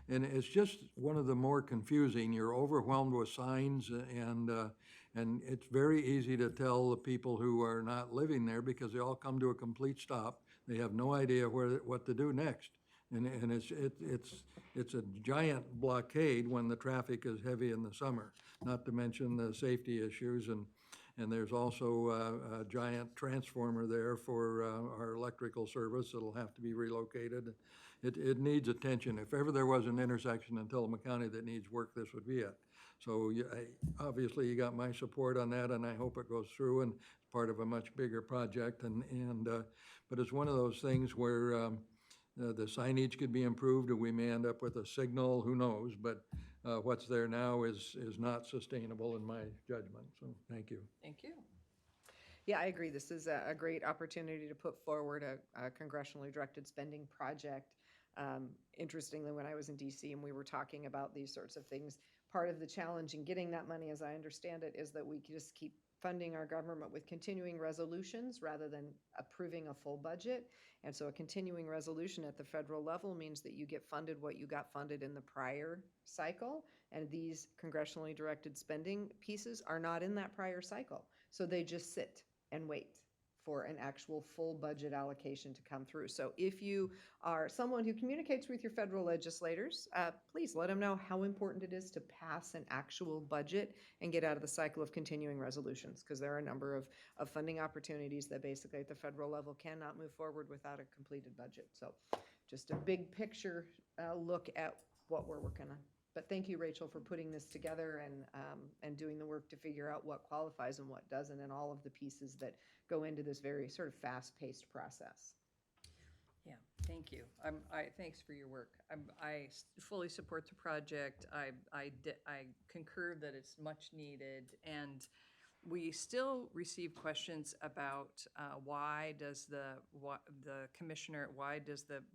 And it's just one of the more confusing. You're overwhelmed with signs, and it's very easy to tell the people who are not living there because they all come to a complete stop. They have no idea what to do next. And it's a giant blockade when the traffic is heavy in the summer, not to mention the safety issues. And there's also a giant transformer there for our electrical service that'll have to be relocated. It needs attention. If ever there was an intersection in Tillamook County that needs work, this would be it. So obviously you got my support on that, and I hope it goes through and it's part of a much bigger project. But it's one of those things where the signage could be improved, and we may end up with a signal, who knows? But what's there now is not sustainable in my judgment, so thank you. Thank you. Yeah, I agree. This is a great opportunity to put forward a congressionally directed spending project. Interestingly, when I was in DC and we were talking about these sorts of things, part of the challenge in getting that money, as I understand it, is that we just keep funding our government with continuing resolutions rather than approving a full budget. And so a continuing resolution at the federal level means that you get funded what you got funded in the prior cycle. And these congressionally directed spending pieces are not in that prior cycle. So they just sit and wait for an actual full budget allocation to come through. So if you are someone who communicates with your federal legislators, please let them know how important it is to pass an actual budget and get out of the cycle of continuing resolutions, because there are a number of funding opportunities that basically at the federal level cannot move forward without a completed budget. So just a big picture look at what we're working on. But thank you, Rachel, for putting this together and doing the work to figure out what qualifies and what doesn't, and all of the pieces that go into this very sort of fast-paced process. Yeah, thank you. Thanks for your work. I fully support the project. I concur that it's much needed, and we still receive questions about why does the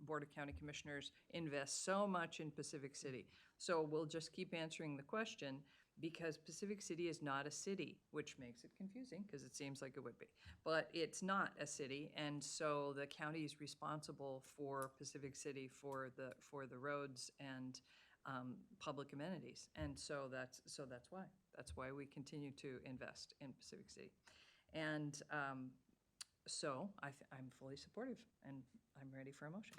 Board of County Commissioners invest so much in Pacific City? So we'll just keep answering the question, because Pacific City is not a city, which makes it confusing because it seems like it would be. But it's not a city, and so the county is responsible for Pacific City for the roads and public amenities. And so that's why. That's why we continue to invest in Pacific City. And so I'm fully supportive, and I'm ready for a motion.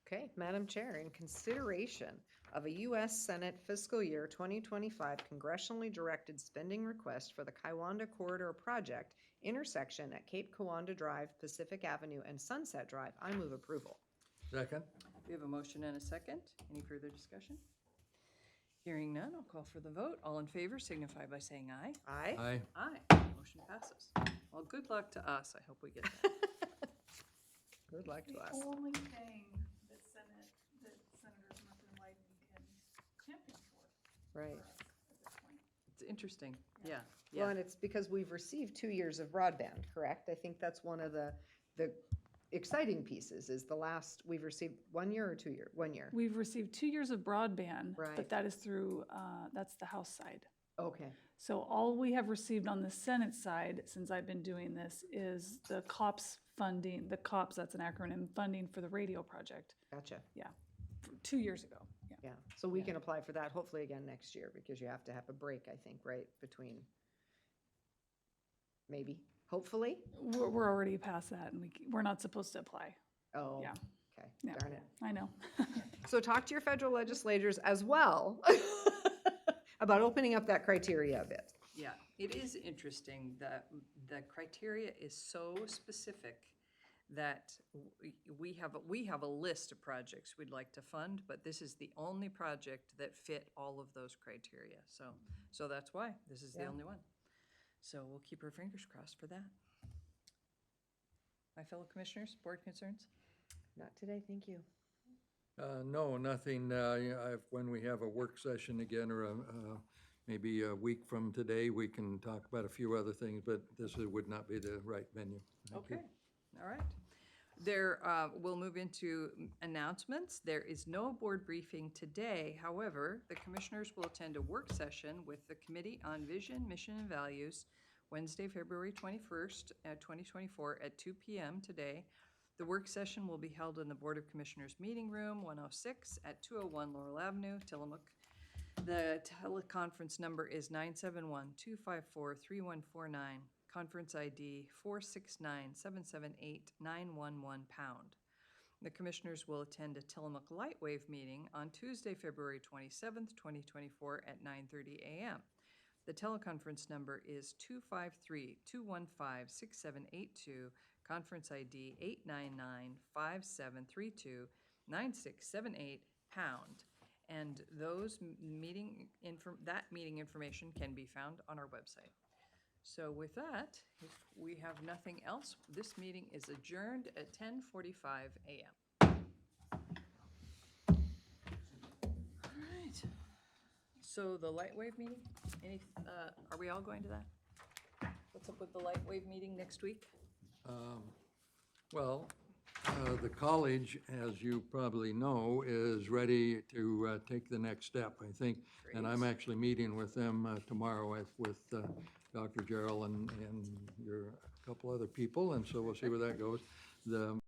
Okay, Madam Chair, in consideration of a U.S. Senate fiscal year 2025 congressionally directed spending request for the Kiwanda Corridor Project intersection at Cape Coanda Drive, Pacific Avenue, and Sunset Drive, I move approval. Second? We have a motion and a second. Any further discussion? Hearing none, I'll call for the vote. All in favor signify by saying aye. Aye. Aye. Aye. Motion passes. Well, good luck to us. I hope we get that. Good luck to us. The only thing that Senators Murphy and Wyden can champion for. Right. It's interesting, yeah, Well, yeah. and it's because we've received 2 years of broadband, correct? I think that's one of the exciting pieces is the last, we've received 1 year or 2 year? 1 year. We've received 2 years of broadband, Right. but that is through, that's the House side. Okay, So all we have received on the Senate side, since I've been doing this, is the COPS funding, the COPS, that's an acronym, funding for the radio project, gotcha. 2 years ago, yeah. Yeah, so we can apply for that hopefully again next year because you have to have a break, I think, right, between, maybe, hopefully? We're already past that, and we're not supposed to apply. Oh, Yeah. okay, Yeah. darn it. I know. So talk to your federal legislators as well about opening up that criteria a bit. Yeah, it is interesting that the criteria is so specific that we have a list of projects we'd like to fund, but this is the only project that fit all of those criteria. So that's why this is the Yeah. only one. So we'll keep our fingers crossed for that. My fellow commissioners, board concerns? Not today, thank you. No, nothing. When we have a work session again, or maybe a week from today, we can talk about a few other things, but this would not be the right venue. Thank you. Okay, all right. We'll move into announcements. There is no board briefing today. However, the commissioners will attend a work session with the Committee on Vision, Mission, and Values Wednesday, February 21st, 2024 at 2 p.m. today. The work session will be held in the Board of Commissioners Meeting Room 106 at 201 Laurel Avenue, Tillamook. The teleconference number is 971-254-3149. Conference ID 469-778-911#. The commissioners will attend a Tillamook Lightwave meeting on Tuesday, February 27th, 2024 at 9:30 a.m. The teleconference number is 253-215-6782, conference ID 899-5732-9678#. And that meeting information can be found on our website. So with that, if we have nothing else, this meeting is adjourned at 10:45 a.m. All right. So the Lightwave meeting, are we all going to that? What's up with the Lightwave meeting next week? Well, the college, as you probably know, is ready to take the next step, I think. And I'm actually meeting with them tomorrow with Dr. Gerald and a couple other people, and so we'll see where that goes. The